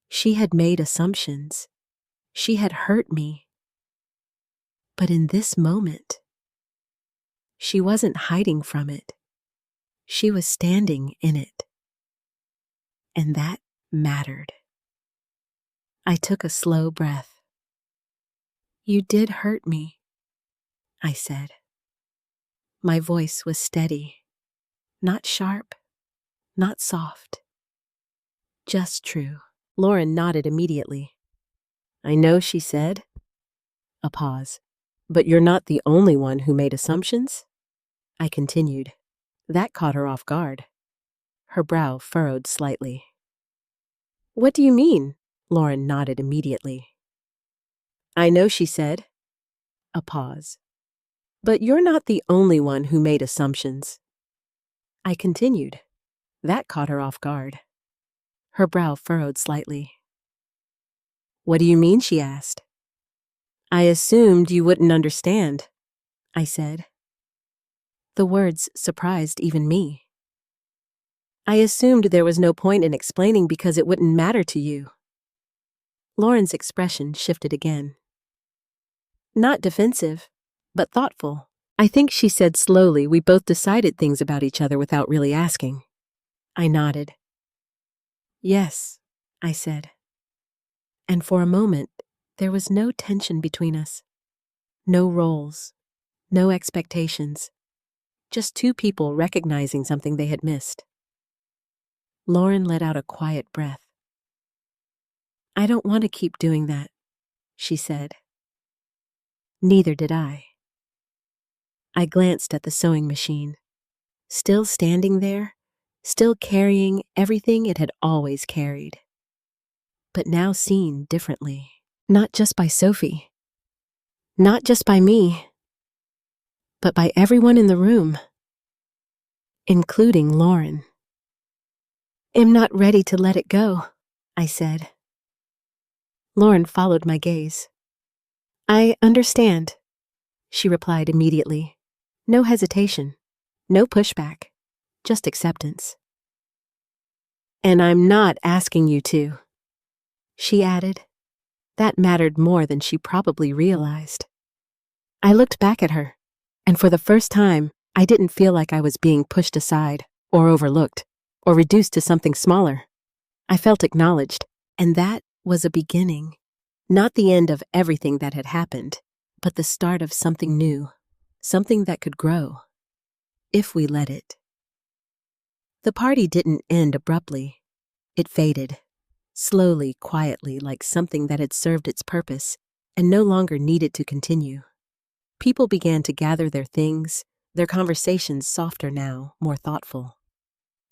A: She had made assumptions. She had hurt me. But in this moment, she wasn't hiding from it. She was standing in it. And that mattered. I took a slow breath. You did hurt me, I said. My voice was steady, not sharp, not soft. Just true. Lauren nodded immediately. I know, she said. A pause. But you're not the only one who made assumptions? I continued. That caught her off guard. Her brow furrowed slightly. What do you mean? Lauren nodded immediately. I know, she said. A pause. But you're not the only one who made assumptions. I continued. That caught her off guard. Her brow furrowed slightly. What do you mean? She asked. I assumed you wouldn't understand, I said. The words surprised even me. I assumed there was no point in explaining because it wouldn't matter to you. Lauren's expression shifted again. Not defensive, but thoughtful. I think, she said slowly, we both decided things about each other without really asking. I nodded. Yes, I said. And for a moment, there was no tension between us. No roles, no expectations. Just two people recognizing something they had missed. Lauren let out a quiet breath. "I don't want to keep doing that," she said. Neither did I. I glanced at the sewing machine. Still standing there, still carrying everything it had always carried. But now seen differently. Not just by Sophie. Not just by me. But by everyone in the room. Including Lauren. "I'm not ready to let it go," I said. Lauren followed my gaze. "I understand," she replied immediately. No hesitation, no pushback, just acceptance. "And I'm not asking you to," she added. That mattered more than she probably realized. I looked back at her, and for the first time, I didn't feel like I was being pushed aside, or overlooked, or reduced to something smaller. I felt acknowledged, and that was a beginning. Not the end of everything that had happened, but the start of something new, something that could grow, if we let it. The party didn't end abruptly. It faded, slowly, quietly, like something that had served its purpose and no longer needed to continue. People began to gather their things, their conversations softer now, more thoughtful.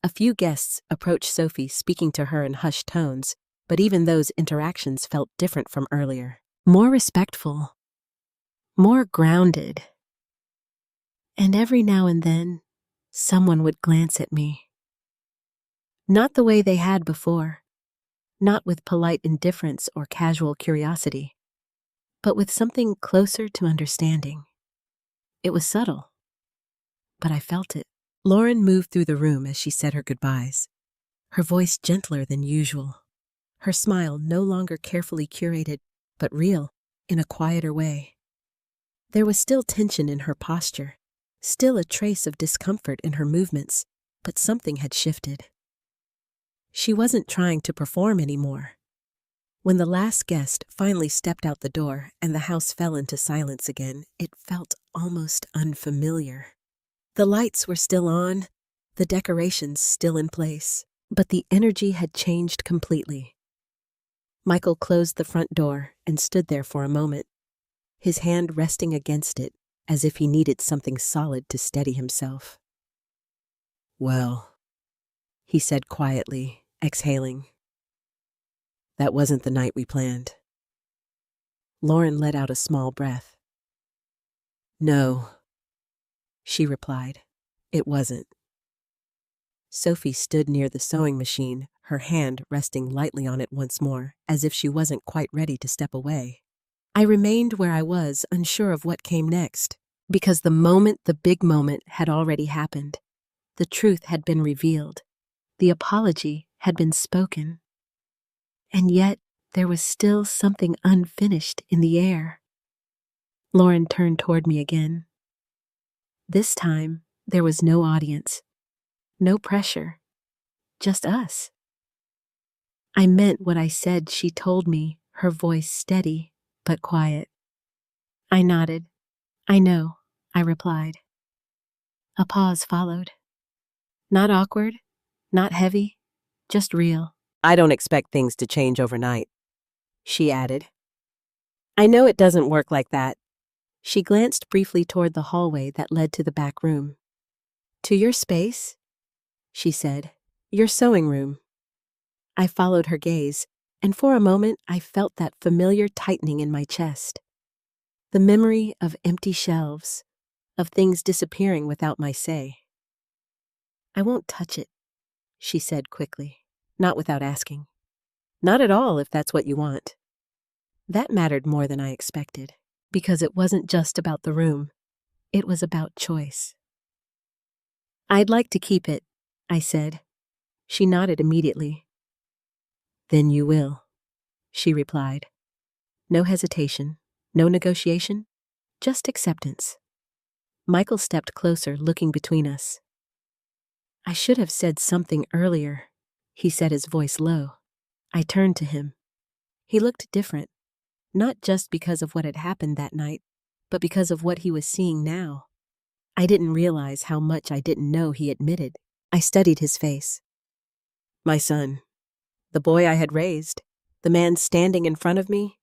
A: A few guests approached Sophie, speaking to her in hushed tones, but even those interactions felt different from earlier. More respectful. More grounded. And every now and then, someone would glance at me. Not the way they had before. Not with polite indifference or casual curiosity, but with something closer to understanding. It was subtle, but I felt it. Lauren moved through the room as she said her goodbyes, her voice gentler than usual, her smile no longer carefully curated, but real, in a quieter way. There was still tension in her posture, still a trace of discomfort in her movements, but something had shifted. She wasn't trying to perform anymore. When the last guest finally stepped out the door and the house fell into silence again, it felt almost unfamiliar. The lights were still on, the decorations still in place, but the energy had changed completely. Michael closed the front door and stood there for a moment, his hand resting against it as if he needed something solid to steady himself. "Well," he said quietly, exhaling. "That wasn't the night we planned." Lauren let out a small breath. "No," she replied. "It wasn't." Sophie stood near the sewing machine, her hand resting lightly on it once more, as if she wasn't quite ready to step away. I remained where I was, unsure of what came next, because the big moment had already happened. The truth had been revealed. The apology had been spoken. And yet, there was still something unfinished in the air. Lauren turned toward me again. This time, there was no audience, no pressure, just us. I meant what I said, she told me, her voice steady but quiet. I nodded. "I know," I replied. A pause followed. Not awkward, not heavy, just real. "I don't expect things to change overnight," she added. "I know it doesn't work like that." She glanced briefly toward the hallway that led to the back room. "To your space," she said. "Your sewing room." I followed her gaze, and for a moment I felt that familiar tightening in my chest. The memory of empty shelves, of things disappearing without my say. "I won't touch it," she said quickly, not without asking. "Not at all, if that's what you want." That mattered more than I expected, because it wasn't just about the room. It was about choice. "I'd like to keep it," I said. She nodded immediately. "Then you will," she replied. No hesitation, no negotiation, just acceptance. Michael stepped closer, looking between us. "I should have said something earlier," he said, his voice low. I turned to him. He looked different, not just because of what had happened that night, but because of what he was seeing now. I didn't realize how much I didn't know he admitted. I studied his face. My son, the boy I had raised, the man standing in front of me.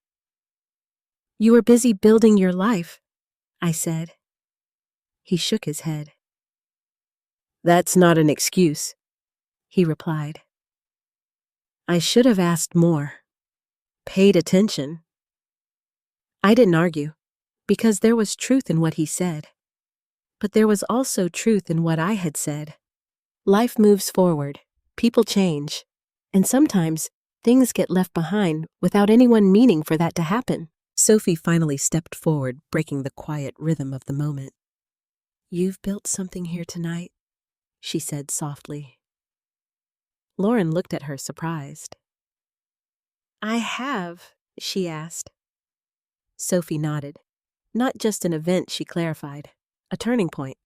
A: You were busy building your life, I said. He shook his head. That's not an excuse, he replied. I should have asked more, paid attention. I didn't argue, because there was truth in what he said. But there was also truth in what I had said. Life moves forward, people change, and sometimes things get left behind without anyone meaning for that to happen. Sophie finally stepped forward, breaking the quiet rhythm of the moment. You've built something here tonight, she said softly. Lauren looked at her surprised. I have, she asked. Sophie nodded. Not just an event, she clarified. A turning point.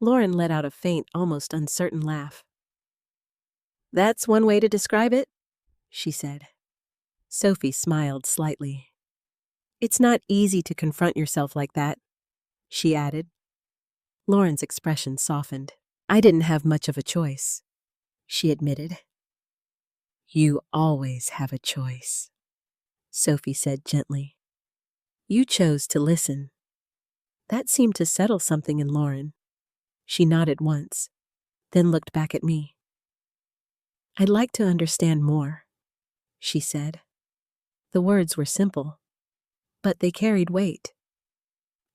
A: Lauren let out a faint, almost uncertain laugh. That's one way to describe it, she said. Sophie smiled slightly. It's not easy to confront yourself like that, she added. Lauren's expression softened. I didn't have much of a choice, she admitted. You always have a choice, Sophie said gently. You chose to listen. That seemed to settle something in Lauren. She nodded once, then looked back at me. I'd like to understand more, she said. The words were simple, but they carried weight.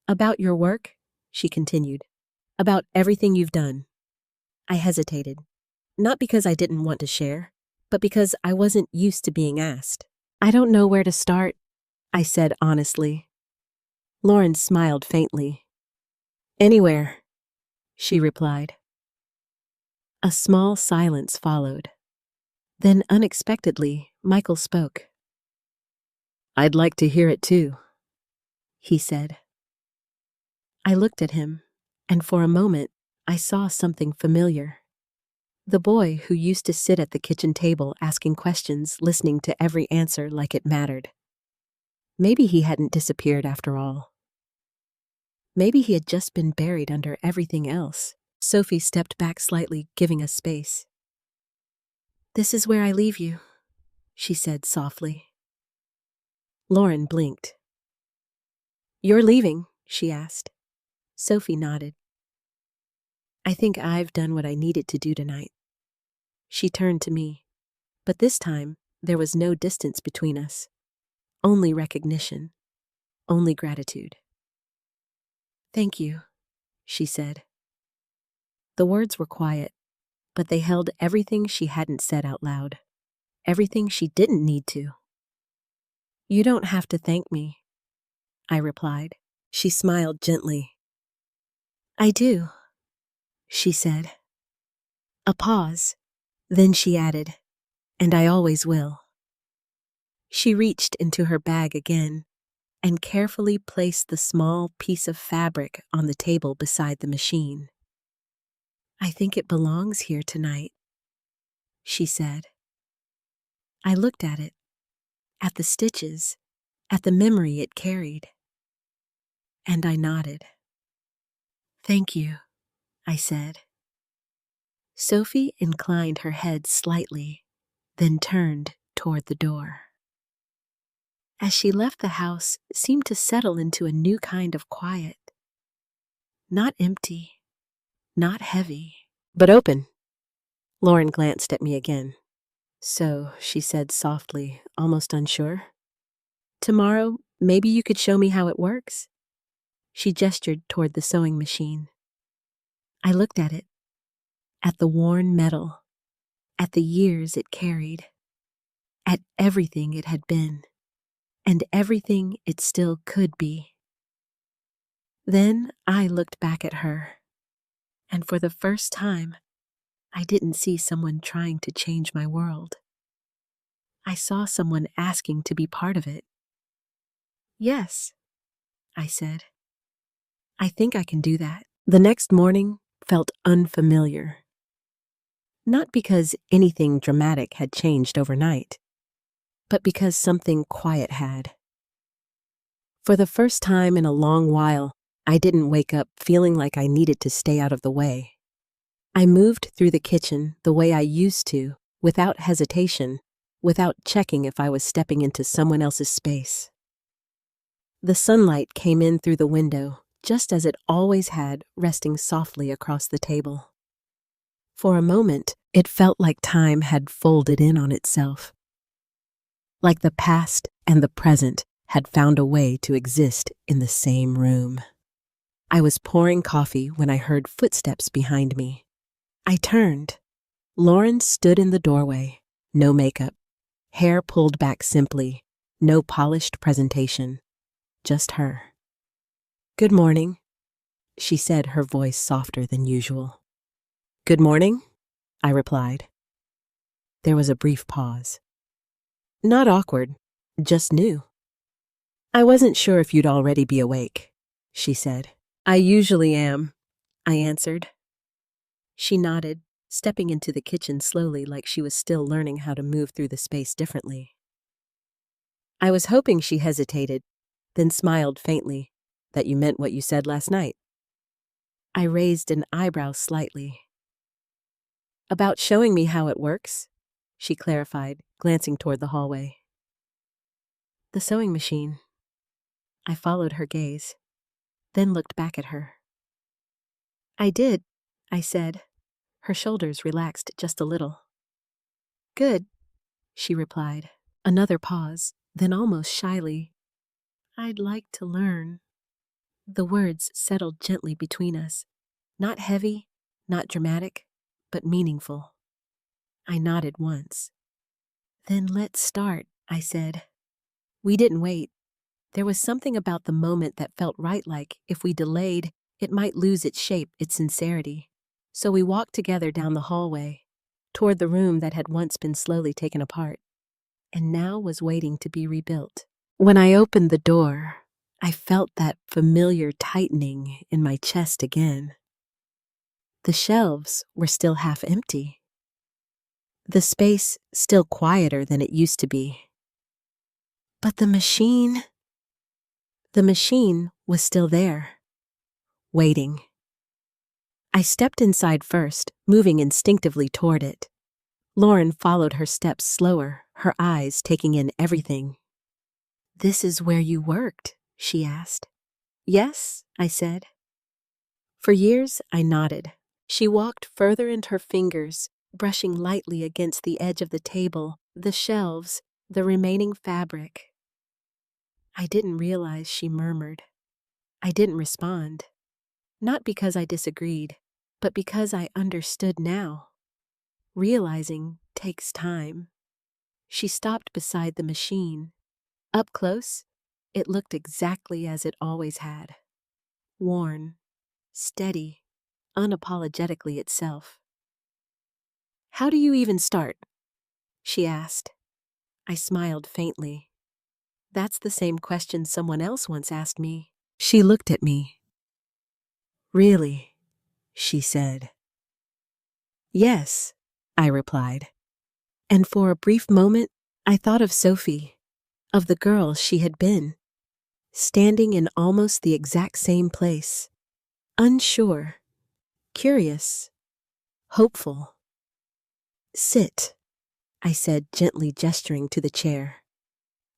A: About your work, she continued. About everything you've done. I hesitated, not because I didn't want to share, but because I wasn't used to being asked. I don't know where to start, I said honestly. Lauren smiled faintly. Anywhere, she replied. A small silence followed. Then unexpectedly, Michael spoke. I'd like to hear it too, he said. I looked at him, and for a moment, I saw something familiar. The boy who used to sit at the kitchen table asking questions, listening to every answer like it mattered. Maybe he hadn't disappeared after all. Maybe he had just been buried under everything else. Sophie stepped back slightly, giving us space. This is where I leave you, she said softly. Lauren blinked. You're leaving, she asked. Sophie nodded. I think I've done what I needed to do tonight. She turned to me, but this time there was no distance between us. Only recognition, only gratitude. Thank you, she said. The words were quiet, but they held everything she hadn't said out loud, everything she didn't need to. You don't have to thank me, I replied. She smiled gently. I do, she said. A pause, then she added, and I always will. She reached into her bag again and carefully placed the small piece of fabric on the table beside the machine. I think it belongs here tonight, she said. I looked at it, at the stitches, at the memory it carried. And I nodded. Thank you, I said. Sophie inclined her head slightly, then turned toward the door. As she left, the house seemed to settle into a new kind of quiet. Not empty, not heavy, but open. Lauren glanced at me again. So, she said softly, almost unsure. Tomorrow, maybe you could show me how it works? She gestured toward the sewing machine. I looked at it, at the worn metal, at the years it carried, at everything it had been, and everything it still could be. Then I looked back at her, and for the first time, I didn't see someone trying to change my world. I saw someone asking to be part of it. Yes, I said. I think I can do that. The next morning felt unfamiliar. Not because anything dramatic had changed overnight, but because something quiet had. For the first time in a long while, I didn't wake up feeling like I needed to stay out of the way. I moved through the kitchen the way I used to, without hesitation, without checking if I was stepping into someone else's space. The sunlight came in through the window, just as it always had, resting softly across the table. For a moment, it felt like time had folded in on itself. Like the past and the present had found a way to exist in the same room. I was pouring coffee when I heard footsteps behind me. I turned. Lauren stood in the doorway, no makeup, hair pulled back simply, no polished presentation, just her. "Good morning," she said, her voice softer than usual. "Good morning," I replied. There was a brief pause. Not awkward, just new. "I wasn't sure if you'd already be awake," she said. "I usually am," I answered. She nodded, stepping into the kitchen slowly like she was still learning how to move through the space differently. I was hoping she hesitated, then smiled faintly, "That you meant what you said last night." I raised an eyebrow slightly. "About showing me how it works?" she clarified, glancing toward the hallway. "The sewing machine." I followed her gaze, then looked back at her. "I did," I said. Her shoulders relaxed just a little. "Good," she replied. Another pause, then almost shyly, "I'd like to learn." The words settled gently between us, not heavy, not dramatic, but meaningful. I nodded once. "Then let's start," I said. We didn't wait. There was something about the moment that felt right, like if we delayed, it might lose its shape, its sincerity. So we walked together down the hallway, toward the room that had once been slowly taken apart, and now was waiting to be rebuilt. When I opened the door, I felt that familiar tightening in my chest again. The shelves were still half empty. The space still quieter than it used to be. But the machine was still there, waiting. I stepped inside first, moving instinctively toward it. Lauren followed her steps slower, her eyes taking in everything. "This is where you worked?" she asked. "Yes," I said. For years, I nodded. She walked further, and her fingers, brushing lightly against the edge of the table, the shelves, the remaining fabric. I didn't realize she murmured. I didn't respond. Not because I disagreed, but because I understood now. Realizing takes time. She stopped beside the machine. Up close, it looked exactly as it always had. Worn, steady, unapologetically itself. "How do you even start?" she asked. I smiled faintly. "That's the same question someone else once asked me." She looked at me. "Really?" she said. "Yes," I replied. And for a brief moment, I thought of Sophie, of the girl she had been, standing in almost the exact same place, unsure, curious, hopeful. "Sit," I said, gently gesturing to the chair.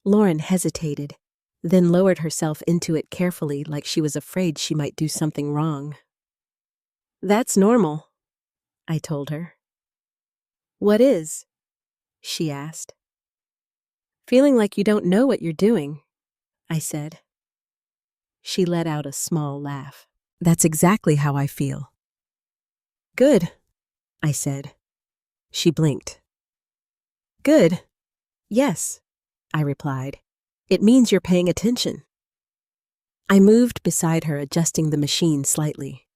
A: Lauren hesitated, then lowered herself into it carefully, like she was afraid she might do something wrong. "That's normal," I told her. "What is?" she asked. "Feeling like you don't know what you're doing," I said. She let out a small laugh. "That's exactly how I feel." "Good," I said. She blinked. "Good. Yes," I replied. "It means you're paying attention." I moved beside her, adjusting the machine slightly.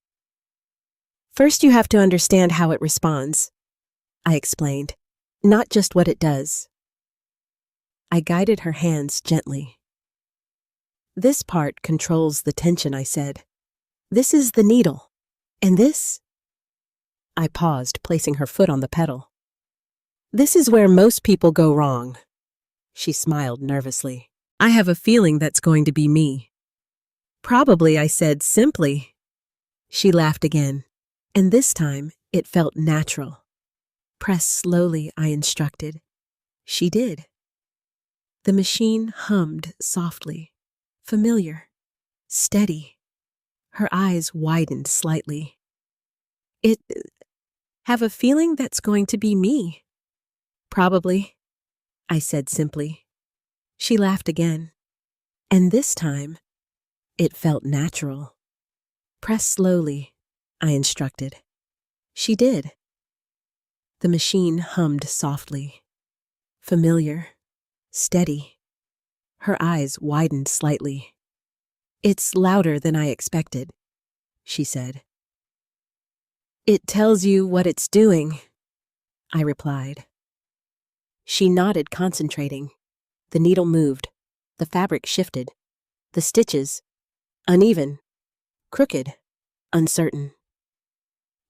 A: "First, you have to understand how it responds," I explained, "not just what it does." I guided her hands gently. "This part controls the tension," I said. "This is the needle. And this?" I paused, placing her foot on the pedal. "This is where most people go wrong." She smiled nervously. "I have a feeling that's going to be me." Probably, I said simply. She laughed again, and this time it felt natural. Press slowly, I instructed. She did. The machine hummed softly, familiar, steady. Her eyes widened slightly. It have a feeling that's going to be me. Probably, I said simply. She laughed again, and this time it felt natural. Press slowly, I instructed. She did. The machine hummed softly, familiar, steady. Her eyes widened slightly. It's louder than I expected, she said. It tells you what it's doing, I replied. She nodded, concentrating. The needle moved. The fabric shifted. The stitches, uneven, crooked, uncertain.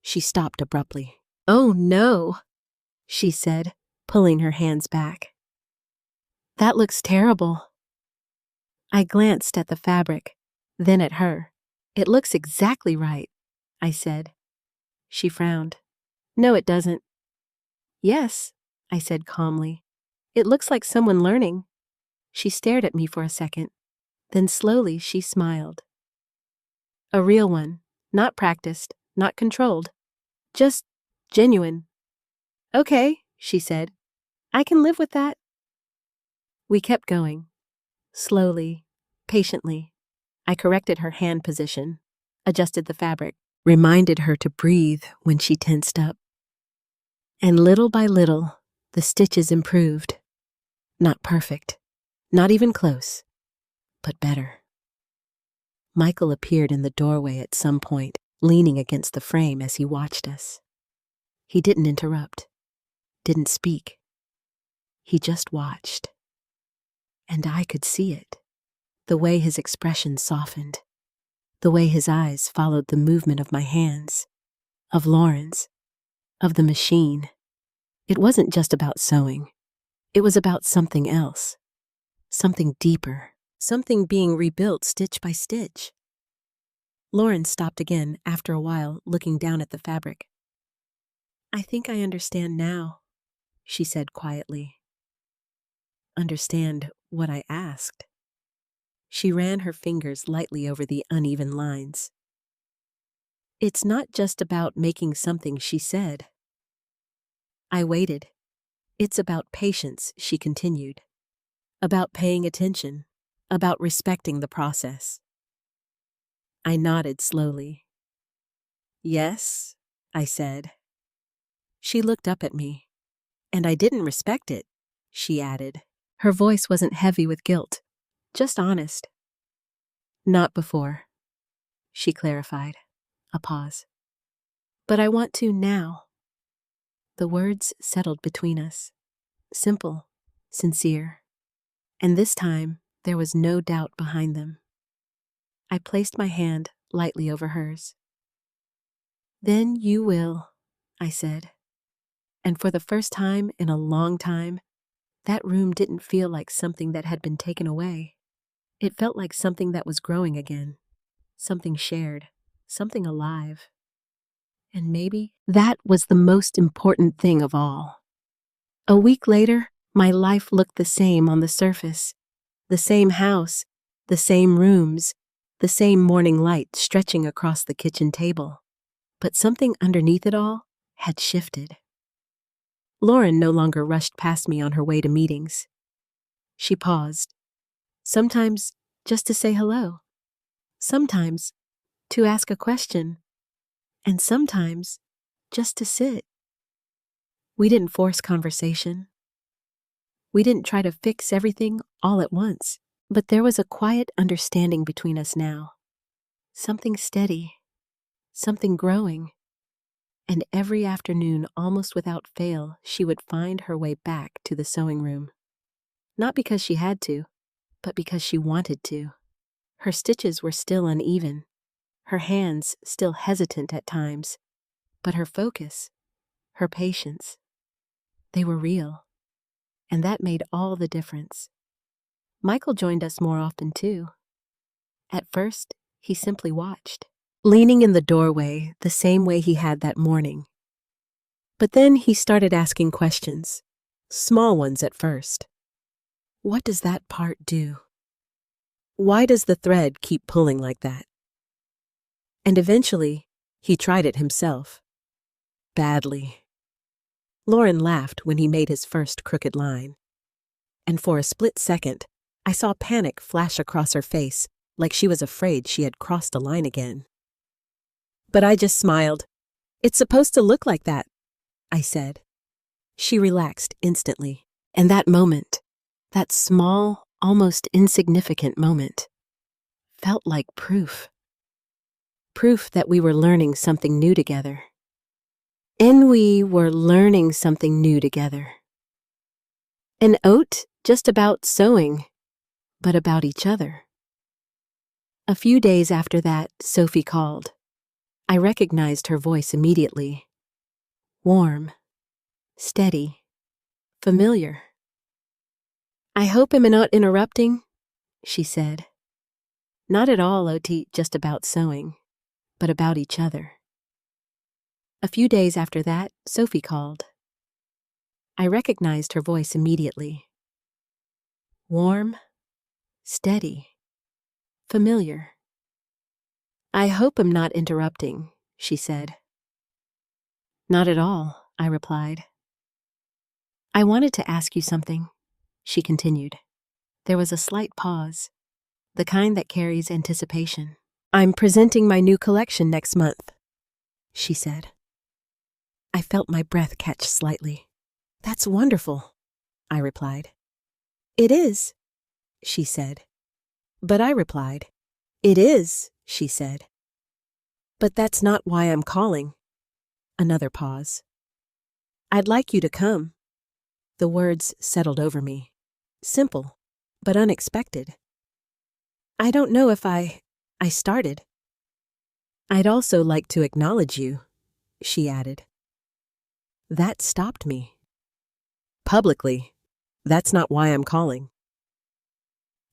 A: She stopped abruptly. Oh no, she said, pulling her hands back. That looks terrible. I glanced at the fabric, then at her. It looks exactly right, I said. She frowned. No, it doesn't. Yes, I said calmly. It looks like someone learning. She stared at me for a second. Then slowly she smiled. A real one, not practiced, not controlled. Just genuine. Okay, she said. I can live with that. We kept going. Slowly, patiently. I corrected her hand position, adjusted the fabric, reminded her to breathe when she tensed up. And little by little, the stitches improved. Not perfect, not even close, but better. Michael appeared in the doorway at some point, leaning against the frame as he watched us. He didn't interrupt, didn't speak. He just watched. And I could see it, the way his expression softened, the way his eyes followed the movement of my hands, of Lauren's, of the machine. It wasn't just about sewing. It was about something else, something deeper, something being rebuilt stitch by stitch. Lauren stopped again after a while, looking down at the fabric. I think I understand now, she said quietly. Understand what I asked? She ran her fingers lightly over the uneven lines. It's not just about making something, she said. I waited. It's about patience, she continued. About paying attention. About respecting the process. I nodded slowly. Yes, I said. She looked up at me. And I didn't respect it, she added. Her voice wasn't heavy with guilt, just honest. Not before, she clarified. A pause. But I want to now. The words settled between us. Simple, sincere. And this time, there was no doubt behind them. I placed my hand lightly over hers. Then you will, I said. And for the first time in a long time, that room didn't feel like something that had been taken away. It felt like something that was growing again, something shared, something alive. And maybe that was the most important thing of all. A week later, my life looked the same on the surface. The same house, the same rooms, the same morning light stretching across the kitchen table. But something underneath it all had shifted. Lauren no longer rushed past me on her way to meetings. She paused, sometimes just to say hello, sometimes to ask a question, and sometimes just to sit. We didn't force conversation. We didn't try to fix everything all at once, but there was a quiet understanding between us now. Something steady, something growing. And every afternoon, almost without fail, she would find her way back to the sewing room. Not because she had to, but because she wanted to. Her stitches were still uneven, her hands still hesitant at times, but her focus, her patience, they were real. And that made all the difference. Michael joined us more often too. At first, He simply watched, leaning in the doorway the same way he had that morning. But then he started asking questions, small ones at first. What does that part do? Why does the thread keep pulling like that? And eventually, he tried it himself. Badly. Lauren laughed when he made his first crooked line. And for a split second, I saw panic flash across her face, like she was afraid she had crossed a line again. But I just smiled. It's supposed to look like that, I said. She relaxed instantly, and that moment, that small, almost insignificant moment, felt like proof. Proof that we were learning something new together. And we were learning something new together. An ode just about sewing, but about each other. A few days after that, Sophie called. I recognized her voice immediately. Warm, steady, familiar. I hope I'm not interrupting, she said. Not at all, Oti, just about sewing, but about each other. A few days after that, Sophie called. I recognized her voice immediately. Warm, steady, familiar. I hope I'm not interrupting, she said. Not at all, I replied. I wanted to ask you something, she continued. There was a slight pause, the kind that carries anticipation. I'm presenting my new collection next month, she said. I felt my breath catch slightly. That's wonderful, I replied. It is, she said. But I replied, it is, she said. But that's not why I'm calling. Another pause. I'd like you to come. The words settled over me. Simple, but unexpected. I don't know if I started. I'd also like to acknowledge you, she added. That stopped me. Publicly, that's not why I'm calling.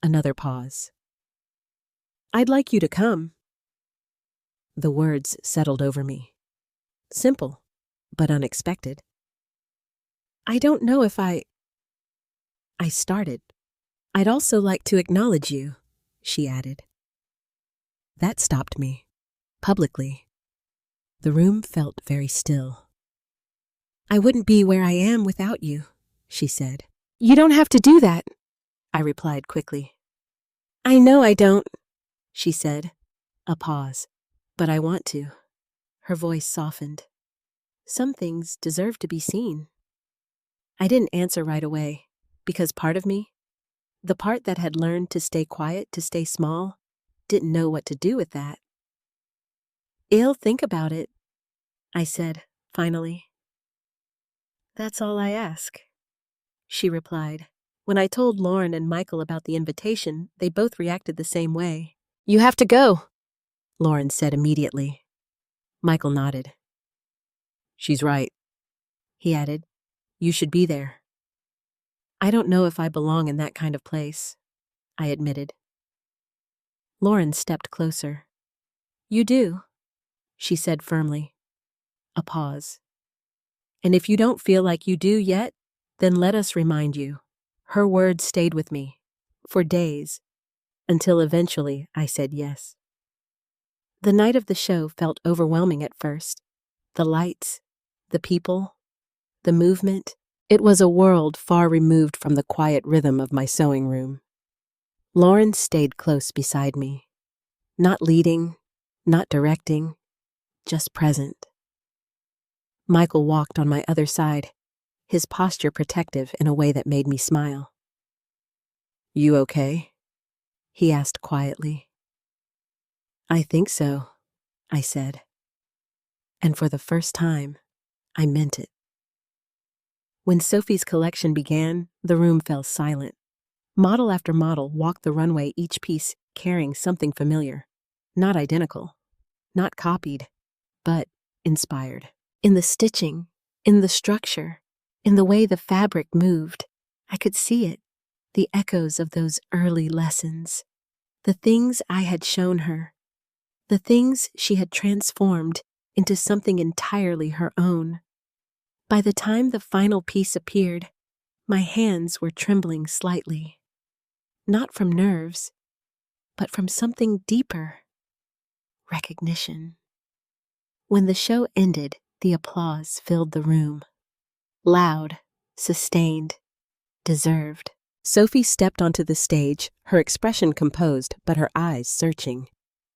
A: Another pause. I'd like you to come. The words settled over me. Simple, but unexpected. I don't know if I started. I'd also like to acknowledge you, she added. That stopped me. Publicly. The room felt very still. I wouldn't be where I am without you, she said. You don't have to do that, I replied quickly. I know I don't, she said. A pause. But I want to. Her voice softened. Some things deserve to be seen. I didn't answer right away, because part of me, the part that had learned to stay quiet, to stay small, didn't know what to do with that. I'll think about it, I said, finally. That's all I ask, she replied. When I told Lauren and Michael about the invitation, they both reacted the same way. You have to go, Lauren said immediately. Michael nodded. She's right, he added. You should be there. I don't know if I belong in that kind of place, I admitted. Lauren stepped closer. You do, she said firmly. A pause. And if you don't feel like you do yet, then let us remind you. Her words stayed with me, for days, until eventually I said yes. The night of the show felt overwhelming at first. The lights, the people, the movement. It was a world far removed from the quiet rhythm of my sewing room. Lauren stayed close beside me, not leading, not directing, just present. Michael walked on my other side, his posture protective in a way that made me smile. You okay? He asked quietly. I think so, I said. And for the first time, I meant it. When Sophie's collection began, the room fell silent. Model after model walked the runway, each piece carrying something familiar. Not identical, not copied, but inspired. In the stitching, in the structure, in the way the fabric moved, I could see it, the echoes of those early lessons, the things I had shown her, the things she had transformed into something entirely her own. By the time the final piece appeared, my hands were trembling slightly. Not from nerves, but from something deeper. Recognition. When the show ended, the applause filled the room. Loud, sustained, deserved. Sophie stepped onto the stage, her expression composed but her eyes searching.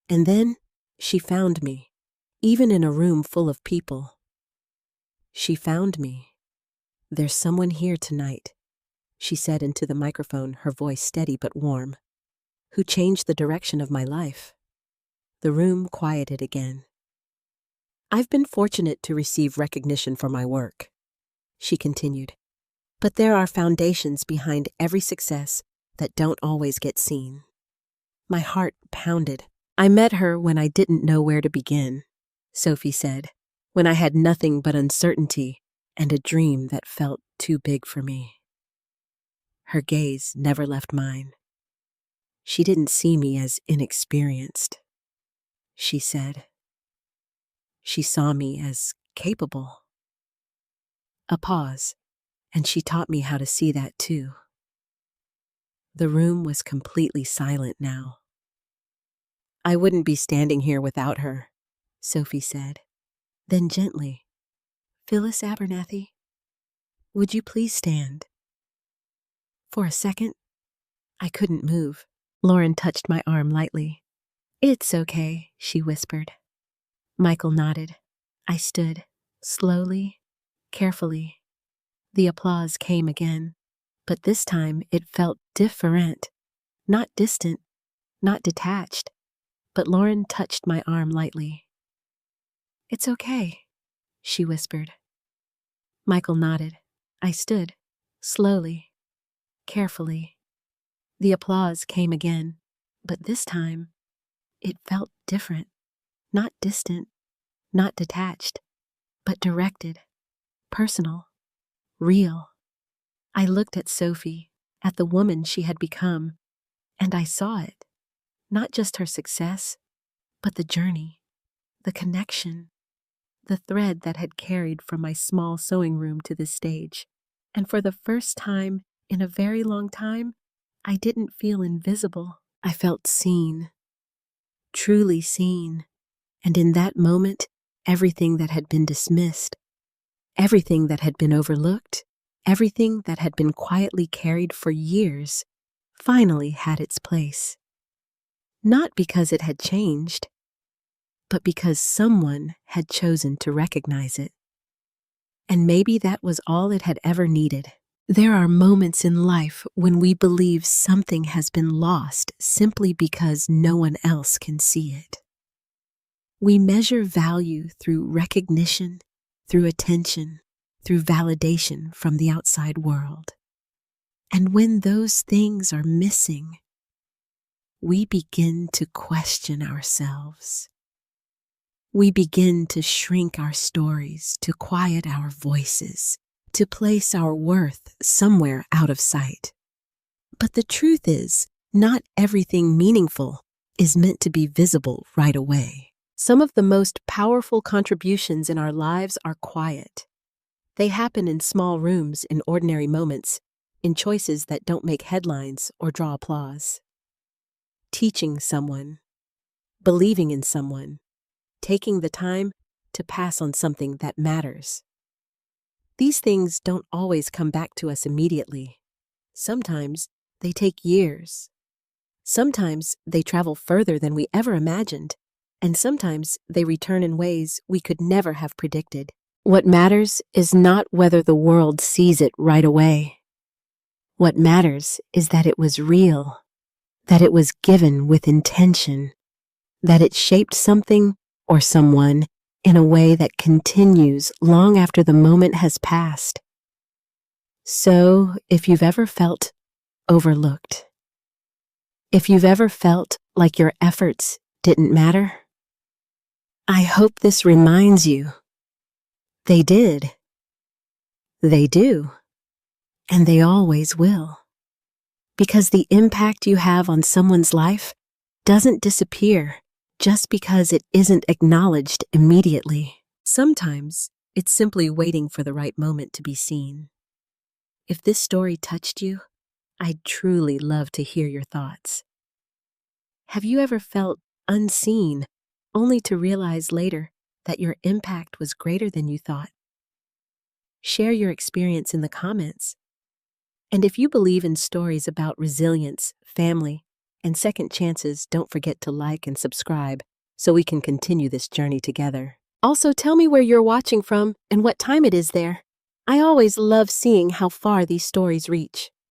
A: And then she found me, even in a room full of people. She found me. "There's someone here tonight," she said into the microphone, her voice steady but warm, "who changed the direction of my life." The room quieted again. "I've been fortunate to receive recognition for my work," she continued, "but there are foundations behind every success that don't always get seen." My heart pounded. "I met her when I didn't know where to begin," Sophie said, "when I had nothing but uncertainty and a dream that felt too big for me." Her gaze never left mine. She didn't see me as inexperienced, she said. She saw me as capable. A pause, and she taught me how to see that too. The room was completely silent now. "I wouldn't be standing here without her," Sophie said. Then gently, "Phyllis Abernathy, would you please stand?" For a second, I couldn't move. Lauren touched my arm lightly. "It's okay," she whispered. Michael nodded. I stood, slowly, carefully. The applause came again, but this time it felt different. Not distant, not detached, but Lauren touched my arm lightly. "It's okay," she whispered. Michael nodded. I stood, slowly, carefully. The applause came again, but this time it felt different. Not distant, not detached, but directed, personal, real. I looked at Sophie, at the woman she had become, and I saw it. Not just her success, but the journey, the connection, the thread that had carried from my small sewing room to this stage. And for the first time in a very long time, I didn't feel invisible. I felt seen, truly seen. And in that moment, everything that had been dismissed, everything that had been overlooked, everything that had been quietly carried for years, finally had its place. Not because it had changed, but because someone had chosen to recognize it. And maybe that was all it had ever needed. There are moments in life when we believe something has been lost simply because no one else can see it. We measure value through recognition, through attention, through validation from the outside world. And when those things are missing, we begin to question ourselves. We begin to shrink our stories, to quiet our voices, to place our worth somewhere out of sight. But the truth is, not everything meaningful is meant to be visible right away. Some of the most powerful contributions in our lives are quiet. They happen in small rooms, in ordinary moments, in choices that don't make headlines or draw applause. Teaching someone, believing in someone, taking the time to pass on something that matters. These things don't always come back to us immediately. Sometimes they take years. Sometimes they travel further than we ever imagined, and sometimes they return in ways we could never have predicted. What matters is not whether the world sees it right away. What matters is that it was real, that it was given with intention, that it shaped something or someone in a way that continues long after the moment has passed. So, if you've ever felt overlooked, if you've ever felt like your efforts didn't matter, I hope this reminds you, they did, they do, and they always will. Because the impact you have on someone's life doesn't disappear just because it isn't acknowledged immediately. Sometimes it's simply waiting for the right moment to be seen. If this story touched you, I'd truly love to hear your thoughts. Have you ever felt unseen, only to realize later that your impact was greater than you thought? Share your experience in the comments. And if you believe in stories about resilience, family, and second chances, don't forget to like and subscribe so we can continue this journey together. Also, tell me where you're watching from and what time it is there. I always love seeing how far these stories reach.